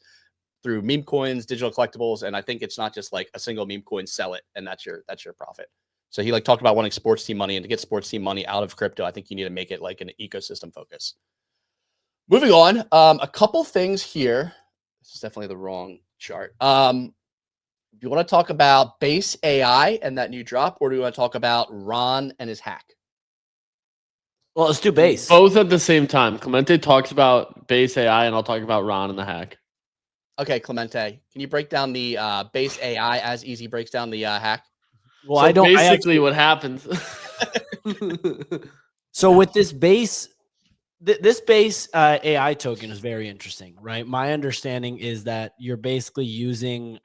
through meme coins, digital collectibles. And I think it's not just like a single meme coin, sell it, and that's your profit. So he like talked about wanting sports team money, and to get sports team money out of crypto, I think you need to make it like an ecosystem focus. Moving on, a couple things here. This is definitely the wrong chart. Do you want to talk about Base AI and that new drop, or do you want to talk about Ron and his hack? Well, let's do Base. Both at the same time. Clemente talks about Base AI, and I'll talk about Ron and the hack. Okay, Clemente, can you break down the Base AI as Easy breaks down the hack? Well, so basically what happens. So with this Base, this Base AI token is very interesting, right? My understanding is that you're basically using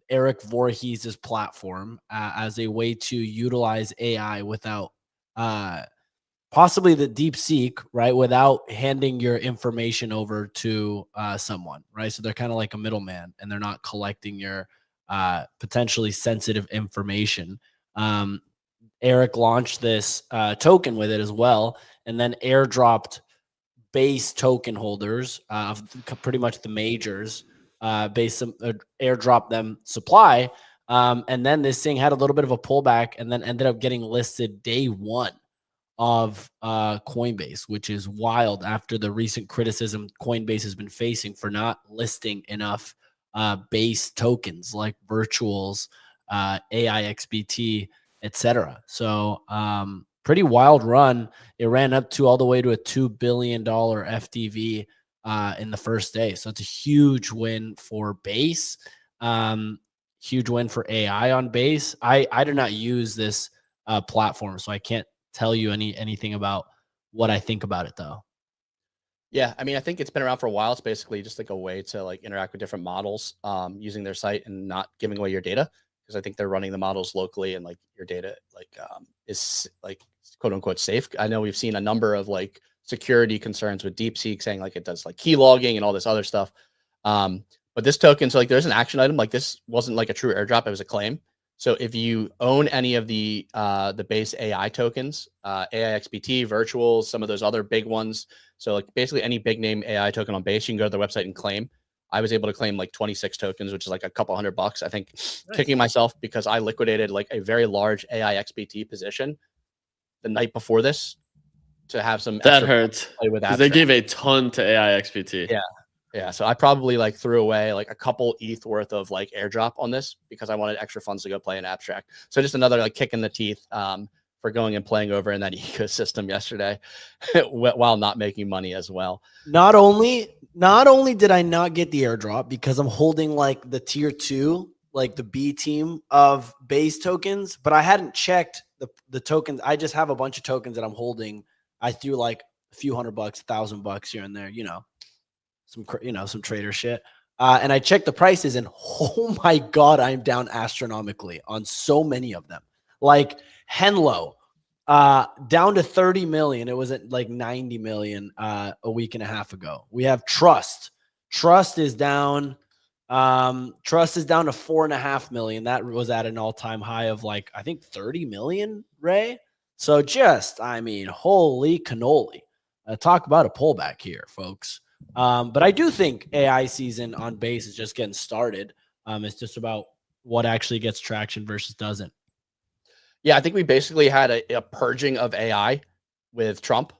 Eric Voorhees' platform as a way to utilize AI without possibly the DeepSeek, right? Without handing your information over to someone, right? So they're kind of like a middleman, and they're not collecting your potentially sensitive information. Eric launched this token with it as well, and then airdropped Base token holders of pretty much the majors, airdrop them supply. And then this thing had a little bit of a pullback and then ended up getting listed day one of Coinbase, which is wild after the recent criticism Coinbase has been facing for not listing enough Base tokens like virtuals, AIXBT, etc. So pretty wild run. It ran up to all the way to a $2 billion FDV in the first day. So it's a huge win for Base. Huge win for AI on Base. I do not use this platform, so I can't tell you anything about what I think about it though. Yeah, I mean, I think it's been around for a while. It's basically just like a way to like interact with different models using their site and not giving away your data, because I think they're running the models locally and like your data like is like quote unquote safe. I know we've seen a number of like security concerns with DeepSeek saying like it does like key logging and all this other stuff. But this token, so like there's an action item, like this wasn't like a true airdrop, it was a claim. So if you own any of the base AI tokens, AIXBT, virtuals, some of those other big ones, so like basically any big name AI token on base, you can go to their website and claim. I was able to claim like 26 tokens, which is like a couple $100, I think. Nice. Kicking myself because I liquidated like a very large AIXBT position the night before this to have some. That hurts play with because they gave a ton to AIXBT. Yeah. Yeah, so I probably like threw away like a couple ETH worth of like airdrop on this because I wanted extra funds to go play in abstract. So just another like kick in the teeth for going and playing over in that ecosystem yesterday while not making money as well. Not only did I not get the airdrop because I'm holding like the tier 2, like the B team of base tokens, but I hadn't checked the tokens. I just have a bunch of tokens that I'm holding. I threw like a few $100, $1,000 here and there, some trader shit. And I checked the prices and oh my God, I'm down astronomically on so many of them. Like Henlo, down to 30 million. It was at like 90 million a week and a half ago. We have Trust. Trust is down. Trust is down to 4.5 million. That was at an all-time high of like, I think 30 million, Ray. So holy cannoli. Talk about a pullback here, folks. But I do think AI season on base is just getting started. It's just about what actually gets traction versus doesn't. Yeah, I think we basically had a purging of AI with Trump.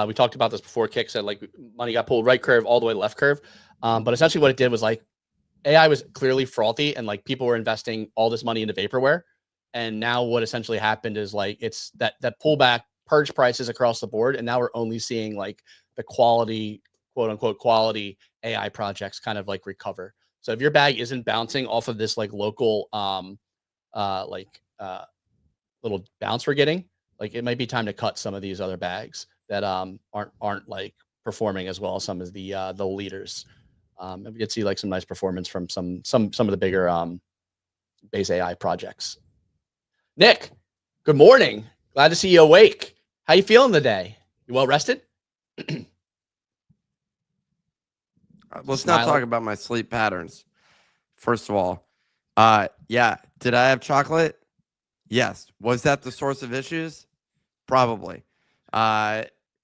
We talked about this before. Kick said like money got pulled right curve all the way left curve. But essentially what it did was like AI was clearly frothy and like people were investing all this money into vaporware. And now what essentially happened is like it's that pullback purge prices across the board. And now we're only seeing like the quality, quote unquote, quality AI projects kind of like recover. So if your bag isn't bouncing off of this like local little bounce we're getting, like it might be time to cut some of these other bags that aren't like performing as well as some of the leaders. And we could see like some nice performance from some of the bigger base AI projects. Nick, good morning. Glad to see you awake. How you feeling today? You well rested? Let's not talk about my sleep patterns. First of all, yeah. Did I have chocolate? Yes. Was that the source of issues? Probably.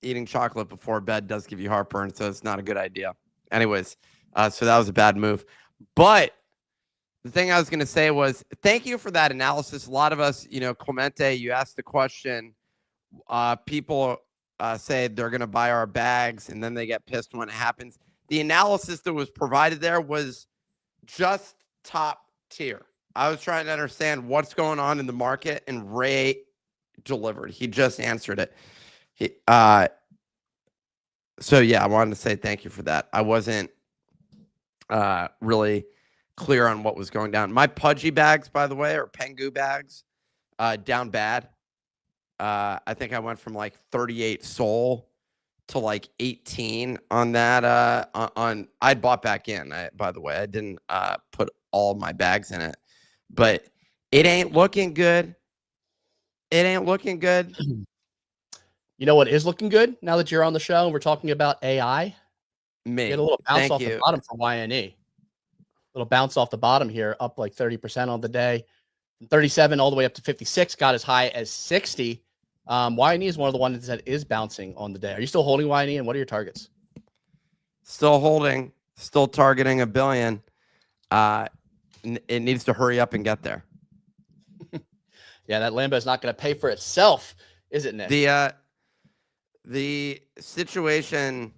Eating chocolate before bed does give you heartburn, so it's not a good idea. Anyways, so that was a bad move. But the thing I was going to say was thank you for that analysis. A lot of us, Clemente, you asked the question. People say they're going to buy our bags, and then they get pissed when it happens. The analysis that was provided there was just top tier. I was trying to understand what's going on in the market, and Ray delivered. He just answered it. So, yeah, I wanted to say thank you for that. I wasn't really clear on what was going down. My Pudgy bags, by the way, or Pengu bags, down bad. I think I went from like 38 SOL to like 18 on that. I'd bought back in, by the way. I didn't put all my bags in it. But it ain't looking good. It ain't looking good. You know what is looking good now that you're on the show and we're talking about AI? Me. Get a little bounce off the bottom for YNE. Little bounce off the bottom here, up like 30% on the day. From 37 all the way up to 56, got as high as 60. YNE is one of the ones that is bouncing on the day. Are you still holding YNE, and what are your targets? Still holding, still targeting $1 billion. It needs to hurry up and get there. Yeah, that Lambo is not going to pay for itself, is it, Nick? The situation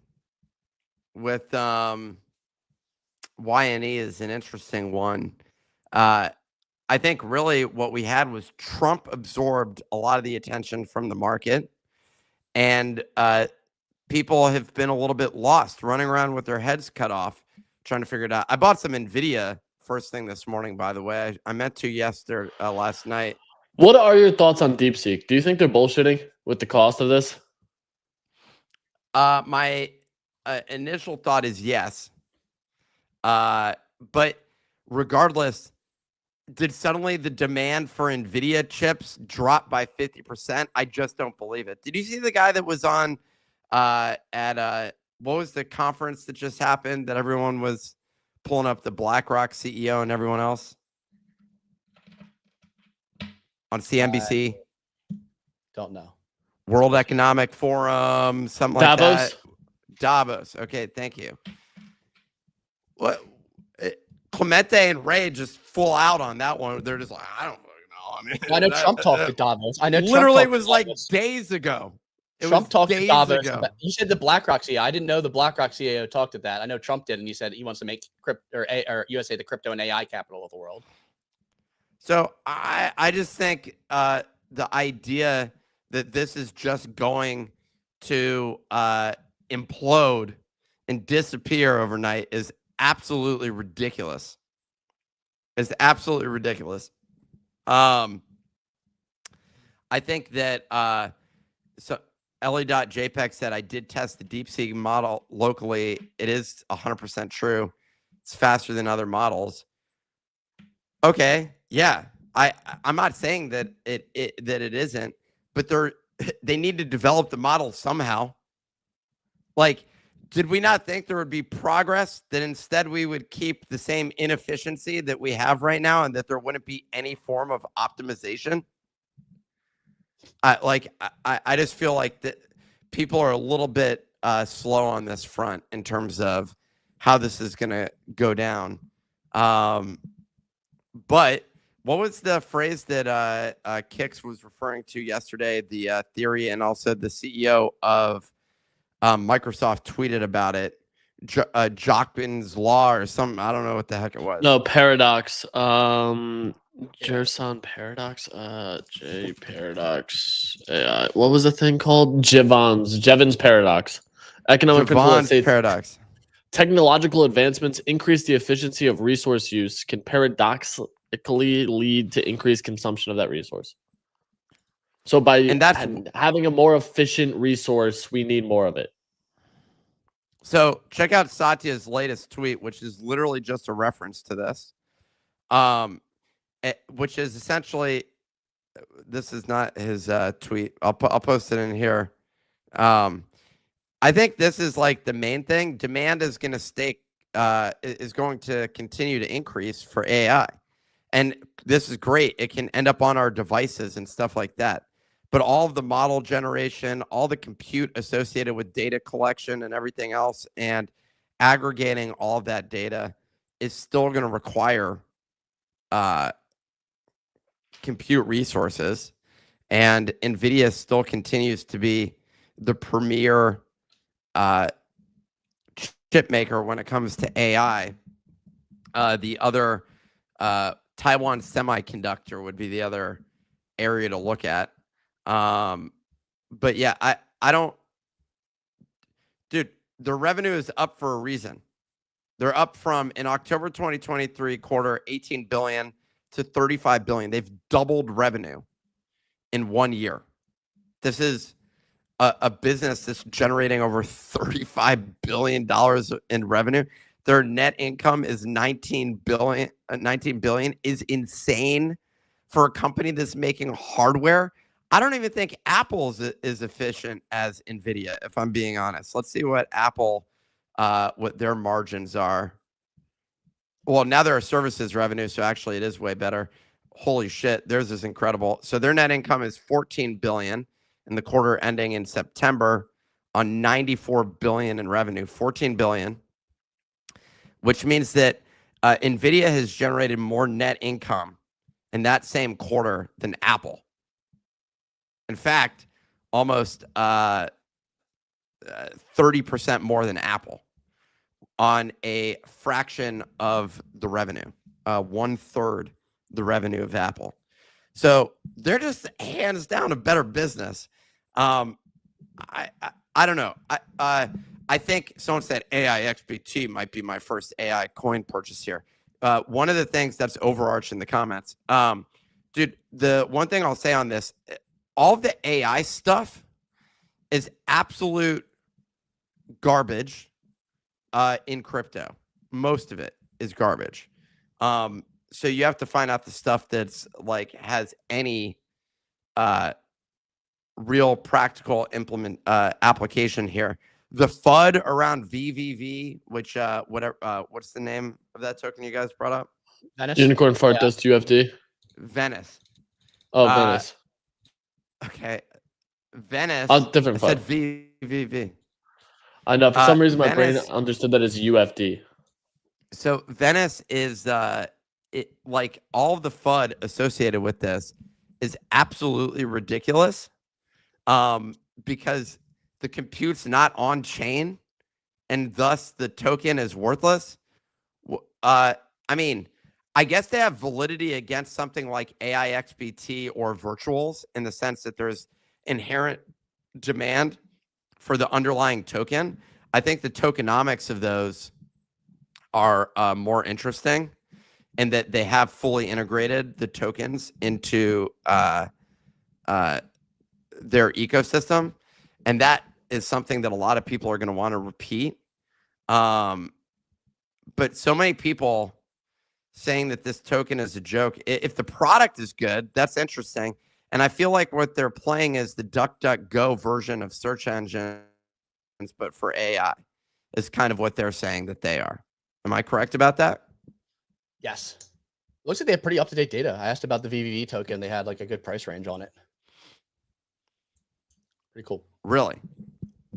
with YNE is an interesting one. I think really what we had was Trump absorbed a lot of the attention from the market, and people have been a little bit lost, running around with their heads cut off, trying to figure it out. I bought some Nvidia first thing this morning, by the way. I meant to last night. What are your thoughts on DeepSeek? Do you think they're bullshitting with the cost of this? My initial thought is yes. But regardless, did suddenly the demand for Nvidia chips drop by 50%? I just don't believe it. Did you see the guy that was on at what was the conference that just happened that everyone was pulling up the BlackRock CEO and everyone else on CNBC. Don't know. World Economic Forum, something like Davos? that. Davos. Okay, thank you. What? Clemente and Ray just full out on that one. They're just like, I don't fucking know. I mean, I know Trump talked at Davos. I know literally Trump was like days ago. Trump talked to Davos. ago. He said the BlackRock CEO. I didn't know the BlackRock CEO talked at that. I know Trump did, and he said he wants to make or USA the crypto and AI capital of the world. So I just think the idea that this is just going to implode and disappear overnight is absolutely ridiculous. It's absolutely ridiculous. I think that so Ellie.jpg said, I did test the DeepSeek model locally. It is 100% true. It's faster than other models. Okay, yeah. I'm not saying that it isn't, but they need to develop the model somehow. Like, did we not think there would be progress, that instead we would keep the same inefficiency that we have right now and that there wouldn't be any form of optimization? I just feel like that people are a little bit slow on this front in terms of how this is going to go down. But what was the phrase that Kix was referring to yesterday? The theory, and also the CEO of Microsoft tweeted about it. Jockman's law or something. I don't know what the heck it was. No, paradox. Gerson paradox. J paradox. AI. What was the thing called? Jevons paradox. Economic principle that states paradox. Technological advancements increase the efficiency of resource use, can paradoxically lead to increased consumption of that resource. So by having a more efficient resource, we need more of it. So check out Satya's latest tweet, which is literally just a reference to this, which is essentially, this is not his tweet. I'll post it in here. I think this is like the main thing. Demand is going to is going to continue to increase for AI. And this is great. It can end up on our devices and stuff like that. But all of the model generation, all the compute associated with data collection and everything else, and aggregating all of that data is still going to require compute resources. And Nvidia still continues to be the premier chip maker when it comes to AI. The other Taiwan Semiconductor would be the other area to look at. But yeah, I don't, dude, the revenue is up for a reason. They're up from, in October 2023 quarter, 18 billion to 35 billion. They've doubled revenue in 1 year. This is a business that's generating over $35 billion in revenue. Their net income is 19 billion is insane for a company that's making hardware. I don't even think Apple is as efficient as Nvidia, if I'm being honest. Let's see what Apple, what their margins are. Well, now they're a services revenue, so actually it is way better. Holy shit, theirs is incredible. So their net income is 14 billion in the quarter ending in September on 94 billion in revenue, 14 billion, which means that Nvidia has generated more net income in that same quarter than Apple. In fact, almost 30% more than Apple on a fraction of the revenue, 1/3 the revenue of Apple. So they're just hands down a better business. I don't know. I think someone said AIXBT might be my first AI coin purchase here. One of the things that's overarching in the comments, dude, the one thing I'll say on this, all of the AI stuff is absolute garbage in crypto. Most of it is garbage. So you have to find out the stuff that's like has any real practical application here. The FUD around VVV, which whatever, what's the name of that token you guys brought up? Venice? Unicorn Fart Dust UFD. Venice. Oh, Venice. Okay. Venice. Oh, different I said fart. V. I know. For some reason, my brain Venice- understood that as UFD. So Venice is it like all of the FUD associated with this is absolutely ridiculous. Because the compute's not on chain and thus the token is worthless. I mean, I guess they have validity against something like AIXBT or virtuals in the sense that there's inherent demand for the underlying token. I think the tokenomics of those are more interesting and that they have fully integrated the tokens into their ecosystem. And that is something that a lot of people are going to want to repeat. But so many people saying that this token is a joke. If the product is good, that's interesting. And I feel like what they're playing is the DuckDuckGo version of search engines, but for AI is kind of what they're saying that they are. Am I correct about that? Yes. Looks like they have pretty up-to-date data. I asked about the VVV token. They had like a good price range on it. Pretty cool. Really?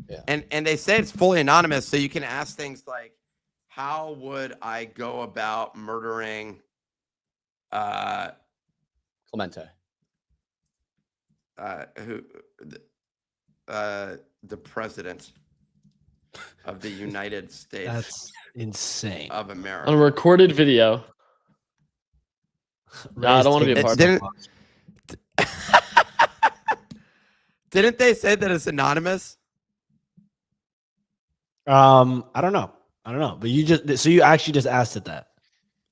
Yeah. And they say it's fully anonymous, so you can ask things like, how would I go about murdering Clemente? The president of the United States That's insane. of On a America? recorded video. No, I don't want to be a part of it. Didn't they say that it's anonymous? I don't know. But you actually just asked it that.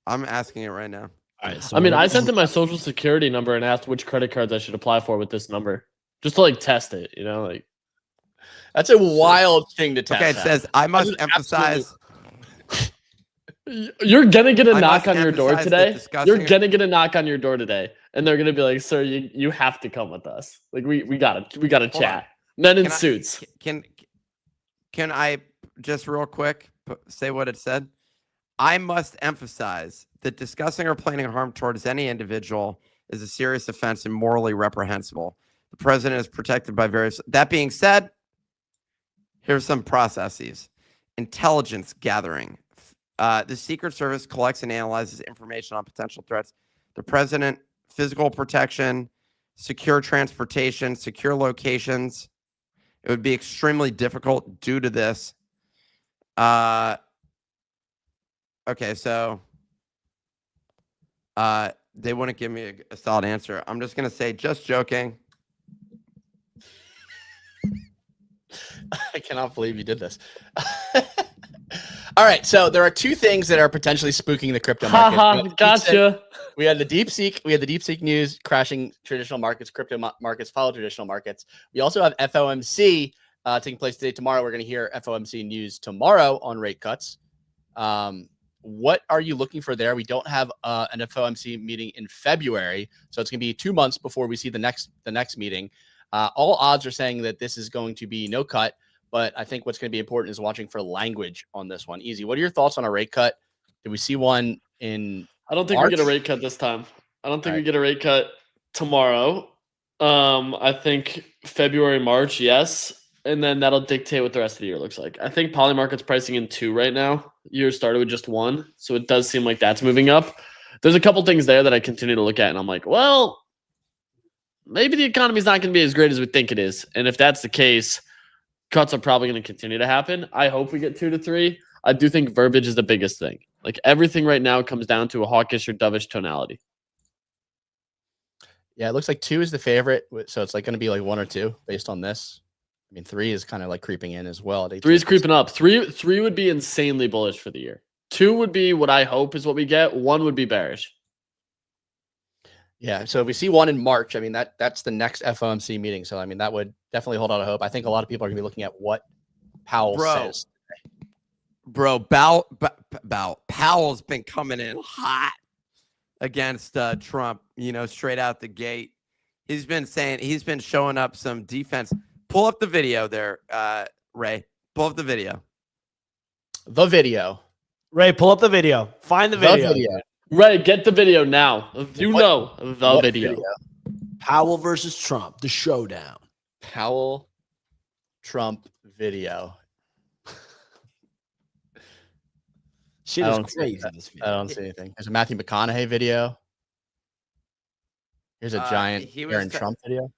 I'm asking it right now. All right. So I mean, I sent them my social security number and asked which credit cards I should apply for with this number, just to like test it. You know, like That's a wild thing to test. Okay, it says I must emphasize. you're gonna get a I knock must on your door emphasize today. that discussing You're it- gonna get a knock on your door today, and they're gonna be like, "Sir, you have to come with us. Like we gotta Hold chat." Men in Can I- suits. Can I just real quick say what it said? I must emphasize that discussing or planning harm towards any individual is a serious offense and morally reprehensible. The president is protected by various. That being said, here's some processes. Intelligence gathering. The Secret Service collects and analyzes information on potential threats. The president, physical protection, secure transportation, secure locations. It would be extremely difficult due to this. Okay, so they wouldn't give me a solid answer. I'm just gonna say, just joking. I cannot believe you did this. All right, so there are two things that are potentially spooking the crypto market. Haha, gotcha. We had the DeepSeek news crashing traditional markets. Crypto markets follow traditional markets. We also have FOMC taking place today. Tomorrow, we're going to hear FOMC news tomorrow on rate cuts. What are you looking for there? We don't have an FOMC meeting in February, so it's going to be 2 months before we see the next meeting. All odds are saying that this is going to be no cut, but I think what's going to be important is watching for language on this one. Easy. What are your thoughts on a rate cut? Did we see one in? I don't think March? we get a rate cut this time. I don't think All we right. get a rate cut tomorrow. I think February, March, yes. And then that'll dictate what the rest of the year looks like. I think Polymarket's pricing in 2 right now. Year started with just 1. So it does seem like that's moving up. There's a couple things there that I continue to look at, and I'm like, well, maybe the economy's not going to be as great as we think it is. And if that's the case, cuts are probably going to continue to happen. I hope we get 2 to 3. I do think verbiage is the biggest thing. Like everything right now comes down to a hawkish or dovish tonality. Yeah, it looks like 2 is the favorite, so it's like going to be like 1 or 2 based on this. I mean, 3 is kind of like creeping in as well. 3 is creeping up. 3 would be insanely bullish for the year. 2 would be what I hope is what we get. 1 would be bearish. Yeah, so if we see 1 in March, I mean that's the next FOMC meeting. So I mean that would definitely hold out a hope. I think a lot of people are going to be looking at what Powell says. Bro, Powell's been coming in hot against Trump, straight out the gate. He's been showing up some defense. Pull up the video there, Ray. Pull up the video. The video. Ray, pull up the video. Find the The video. video. Right, get the video now. You What- know the what video. Powell versus Trump, the showdown. Powell Trump video. Shit I is don't see crazy. that. This video. I don't see anything. There's a Matthew McConaughey video. Here's a giant he was Aaron Trump video.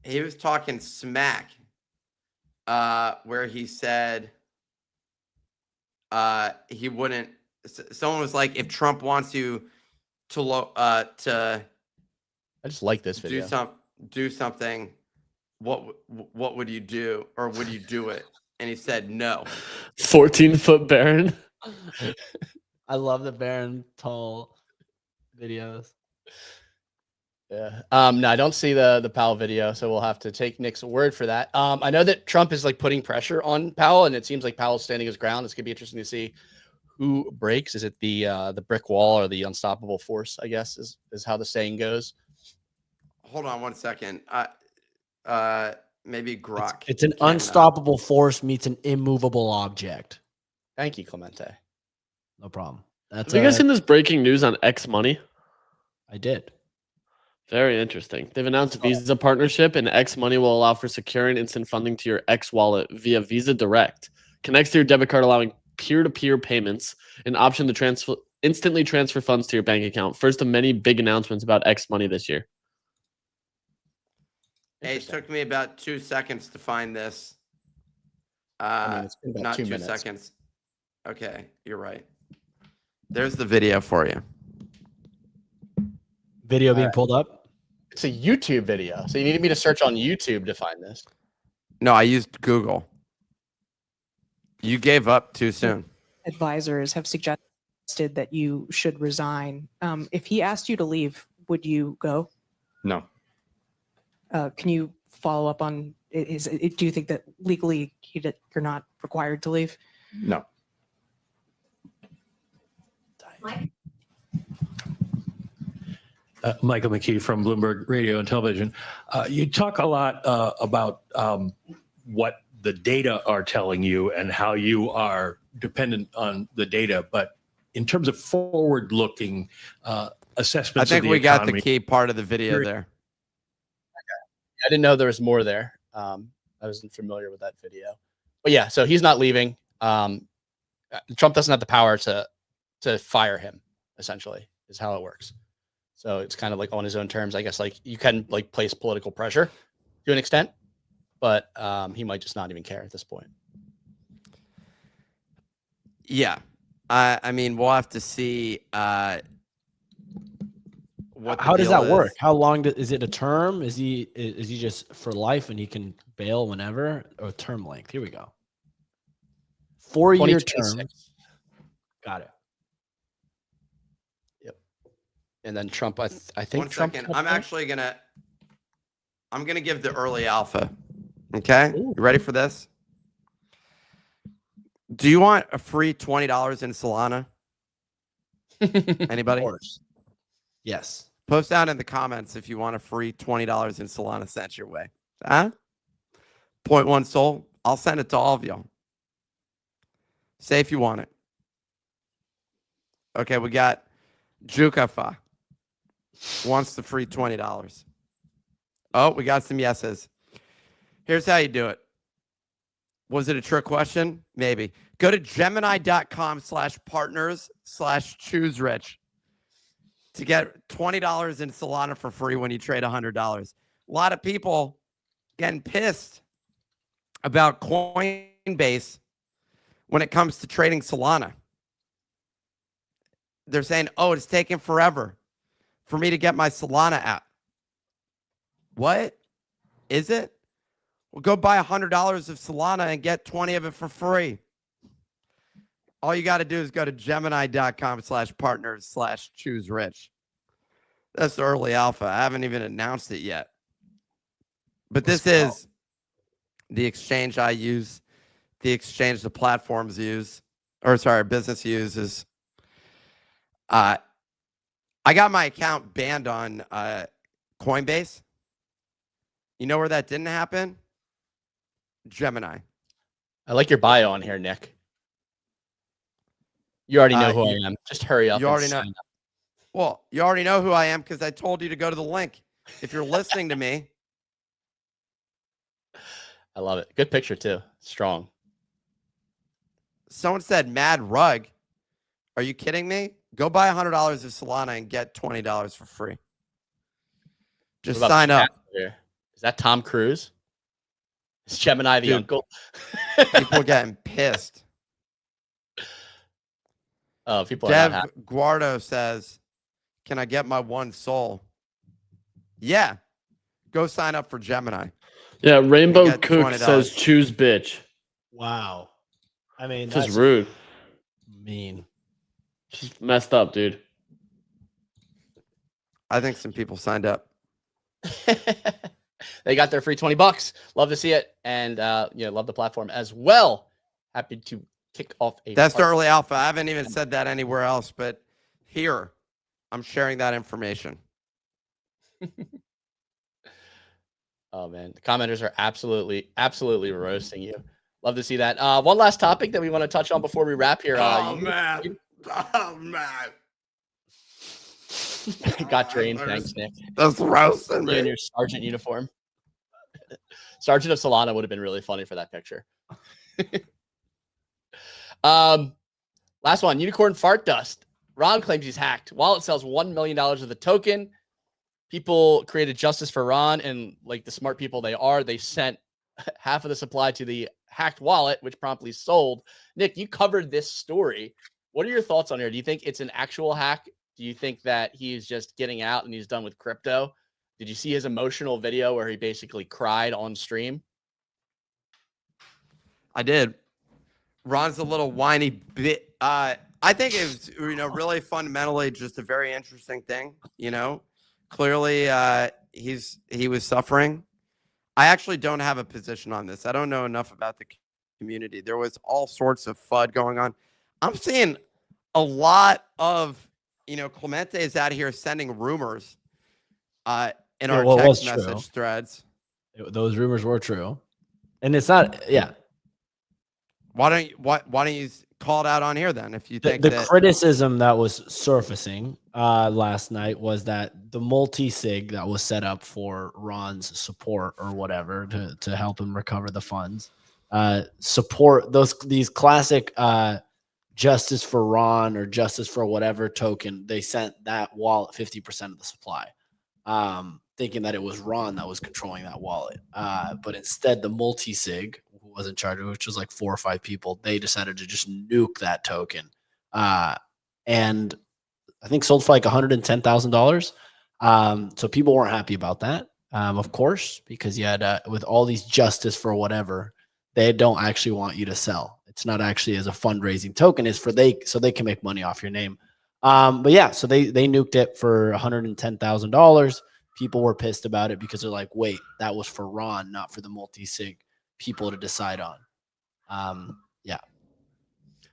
He was talking smack, where he said he wouldn't. Someone was like, if Trump wants you to I just like this video. do something, what would you do, or would you do it? And he said no. 14-foot Baron. I love the Baron Tall videos. Yeah. No, I don't see the Powell video, so we'll have to take Nick's word for that. I know that Trump is like putting pressure on Powell, and it seems like Powell's standing his ground. It's gonna be interesting to see who breaks. Is it the brick wall or the unstoppable force? I guess is how the saying goes. Hold on 1 second. Maybe Grok. It's an can, unstoppable force meets an immovable object. Thank you, Clemente. No problem. That's Have you guys seen this breaking news on X Money? I did. Very interesting. They've announced a Visa partnership, and X Money will allow for secure and instant funding to your X wallet via Visa Direct. Connects to your debit card, allowing peer-to-peer payments, an option to instantly transfer funds to your bank account. First of many big announcements about X Money this year. Hey, it took me about 2 seconds to find this. It's been about Not 2 2 minutes. seconds. Okay, you're right. There's the video for you. Video being pulled up. It's a YouTube video, so you needed me to search on YouTube to find this. No, I used Google. You gave up too soon. Advisors have suggested that you should resign. If he asked you to leave, would you go? No. Can you follow up on? Do you think that legally you're not required to leave? No. Michael McKee from Bloomberg Radio and Television. You talk a lot about what the data are telling you and how you are dependent on the data. But in terms of forward-looking assessments, I think of the we got economy, the key part of the video there. I didn't know there was more there. I wasn't familiar with that video, but yeah. So he's not leaving. Trump doesn't have the power to fire him. Essentially, is how it works. So it's kind of like on his own terms, I guess. Like you can like place political pressure to an extent, but he might just not even care at this point. Yeah, I mean, we'll have to see. What How does deal that work? is. How long is it a term? Is he just for life and he can bail whenever, or term length? Here we go. 4-year term. 2026. Got it. And then Trump, I think. 1 Trump second. I'm gonna give the early alpha. Okay, you ready for this? Do you want a free $20 in Solana? Anybody? Of course. Yes. Post down in the comments if you want a free $20 in Solana sent your way. Huh? 0.1 Sol. I'll send it to all of y'all. Say if you want it. Okay, we got Jukafa. Wants the free $20. Oh, we got some yeses. Here's how you do it. Was it a trick question? Maybe. Go to Gemini.com/partners/chooserich to get $20 in Solana for free when you trade $100. A lot of people getting pissed about Coinbase when it comes to trading Solana. They're saying, oh, it's taking forever for me to get my Solana app. What? Is it? Well, go buy $100 of Solana and get 20 of it for free. All you got to do is go to Gemini.com/partners/chooserich. That's the early alpha. I haven't even announced it yet. But this is the exchange I use, the exchange the platforms use, or sorry, business uses. I got my account banned on Coinbase. You know where that didn't happen? Gemini. I like your bio on here, Nick. You already know who I am. Just hurry up. You and already know. sign up. Well, you already know who I am because I told you to go to the link. If you're listening to me. I love it. Good picture too. Strong. Someone said Mad Rug. Are you kidding me? Go buy $100 of Solana and get $20 for free. Just sign up. Here? Is that Tom Cruise? Is Gemini the uncle? People getting pissed. Oh, people are Dev not happy. Guardo says, "Can I get my one soul?" Yeah. Go sign up for Gemini. Yeah, Rainbow get Cook $20. says choose bitch. Wow. I mean, Just that's rude. mean. Just messed up, dude. I think some people signed up. They got their free $20. Love to see it. And love the platform as well. Happy to kick off a That's the early alpha. I haven't even said that anywhere else, but here I'm sharing that information. Oh man, the commenters are absolutely roasting you. Love to see that. One last topic that we want to touch on before we wrap here. Man. Oh man. Got drained. Thanks, Nick. That's roasting You in me. your sergeant uniform. Sergeant of Solana would have been really funny for that picture. Last one, Unicorn Fart Dust. Ron claims he's hacked. Wallet sells $1 million of the token. People created justice for Ron, and like the smart people they are, they sent half of the supply to the hacked wallet, which promptly sold. Nick, you covered this story. What are your thoughts on here? Do you think it's an actual hack? Do you think that he's just getting out and he's done with crypto? Did you see his emotional video where he basically cried on stream? I did. Ron's a little whiny bit. I think it was, really fundamentally just a very interesting thing. Clearly, he was suffering. I actually don't have a position on this. I don't know enough about the community. There was all sorts of FUD going on. I'm seeing a lot of, Clemente is out here sending rumors in our text message threads. Those rumors were true. And it's not, yeah. Why don't you call it out on here then? If you think the criticism that was surfacing last night was that the multi-sig that was set up for Ron's support or whatever to help him recover the funds, support these classic justice for Ron or justice for whatever token. They sent that wallet 50% of the supply, thinking that it was Ron that was controlling that wallet. But instead, the multi-sig who was in charge, which was like 4 or 5 people, they decided to just nuke that token. And I think sold for like $110,000. So people weren't happy about that, of course, because you had with all these justice for whatever, they don't actually want you to sell. It's not actually as a fundraising token. It's so they can make money off your name. But yeah, so they nuked it for $110,000. People were pissed about it because they're like, wait, that was for Ron, not for the multi-sig people to decide on.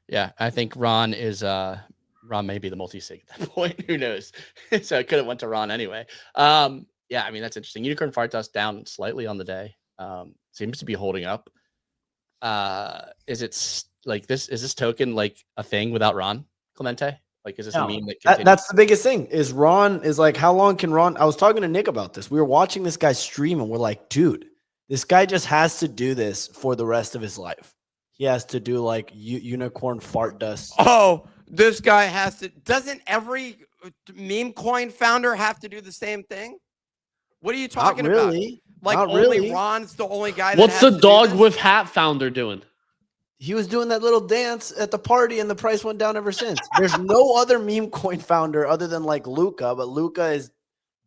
Yeah, I think Ron may be the multi-sig at that point. Who knows? So it could have went to Ron anyway. Yeah, I mean, that's interesting. Unicorn Fart Dust down slightly on the day. Seems to be holding up. Is it like this? Is this token like a thing without Ron Clemente? Like, is this a meme that's the biggest thing? Is Ron is like, how long can Ron? I was talking to Nick about this. We were watching this guy stream, and we're like, dude, this guy just has to do this for the rest of his life. He has to do like Unicorn Fart Dust. Oh, this guy has to. Doesn't every meme coin founder have to do the same thing? What are you talking about? Like, Not only really. Ron's the only guy that What's has the to dog do this? with hat founder doing? He was doing that little dance at the party, and the price went down ever since. There's no other meme coin founder other than like Luca, but Luca is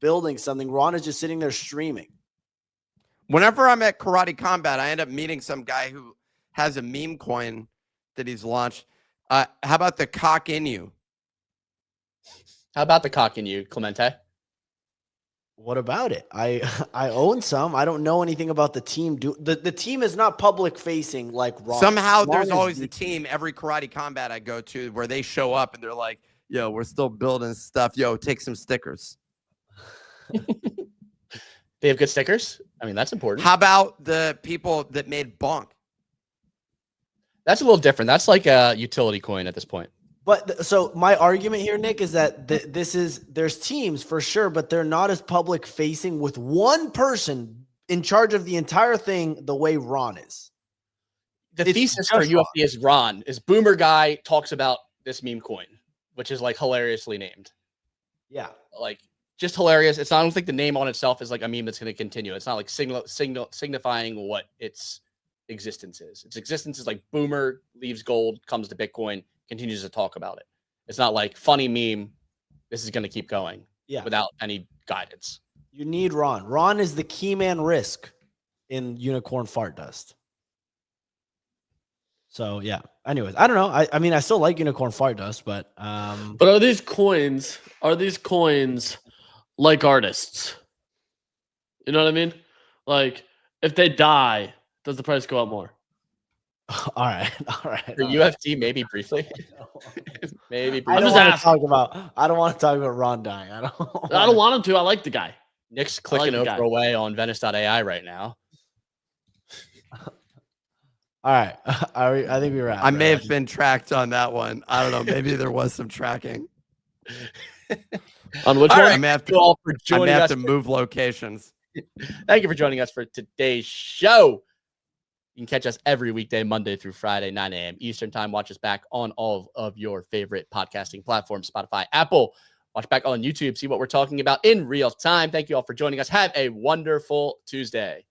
building something. Ron is just sitting there streaming. Whenever I'm at Karate Combat, I end up meeting some guy who has a meme coin that he's launched. How about the cock in you? How about the cock in you, Clemente? What about it? I own some. I don't know anything about the team. The team is not public facing like Ron. Somehow Ron there's is always a team every Karate Combat I go to where they show up and they're like, yo, we're still building stuff. Yo, take some stickers. They have good stickers. I mean, that's important. How about the people that made Bonk? That's a little different. That's like a utility coin at this point. But so my argument here, Nick, is that there's teams for sure, but they're not as public facing with one person in charge of the entire thing the way Ron is. The thesis for UFD is Ron is Boomer Guy talks about this meme coin, which is like hilariously named. Yeah. Like just hilarious. It's not, I don't think the name on itself is like a meme that's going to continue. It's not like signifying what its existence is. Its existence is like Boomer leaves gold, comes to Bitcoin, continues to talk about it. It's not like funny meme. This is going to keep going without any guidance. You need Ron. Ron is the key man risk in unicorn fart dust. So yeah. Anyways, I don't know. I mean, I still like unicorn fart dust, but are these coins like artists? You know what I mean? Like if they die, does the price go up more? All right. For UFT, maybe briefly. Maybe briefly. I don't want to talk about Ron dying. I don't want him to. I like the guy. Nick's clicking over away on Venice.ai right now. All right. I think we were. I may have been tracked on that one. I don't know. Maybe there was some tracking. On which one? Right. I may have to move locations. Thank you for joining us for today's show. You can catch us every weekday, Monday through Friday, 9 a.m. Eastern time. Watch us back on all of your favorite podcasting platforms, Spotify, Apple. Watch back on YouTube. See what we're talking about in real time. Thank you all for joining us. Have a wonderful Tuesday.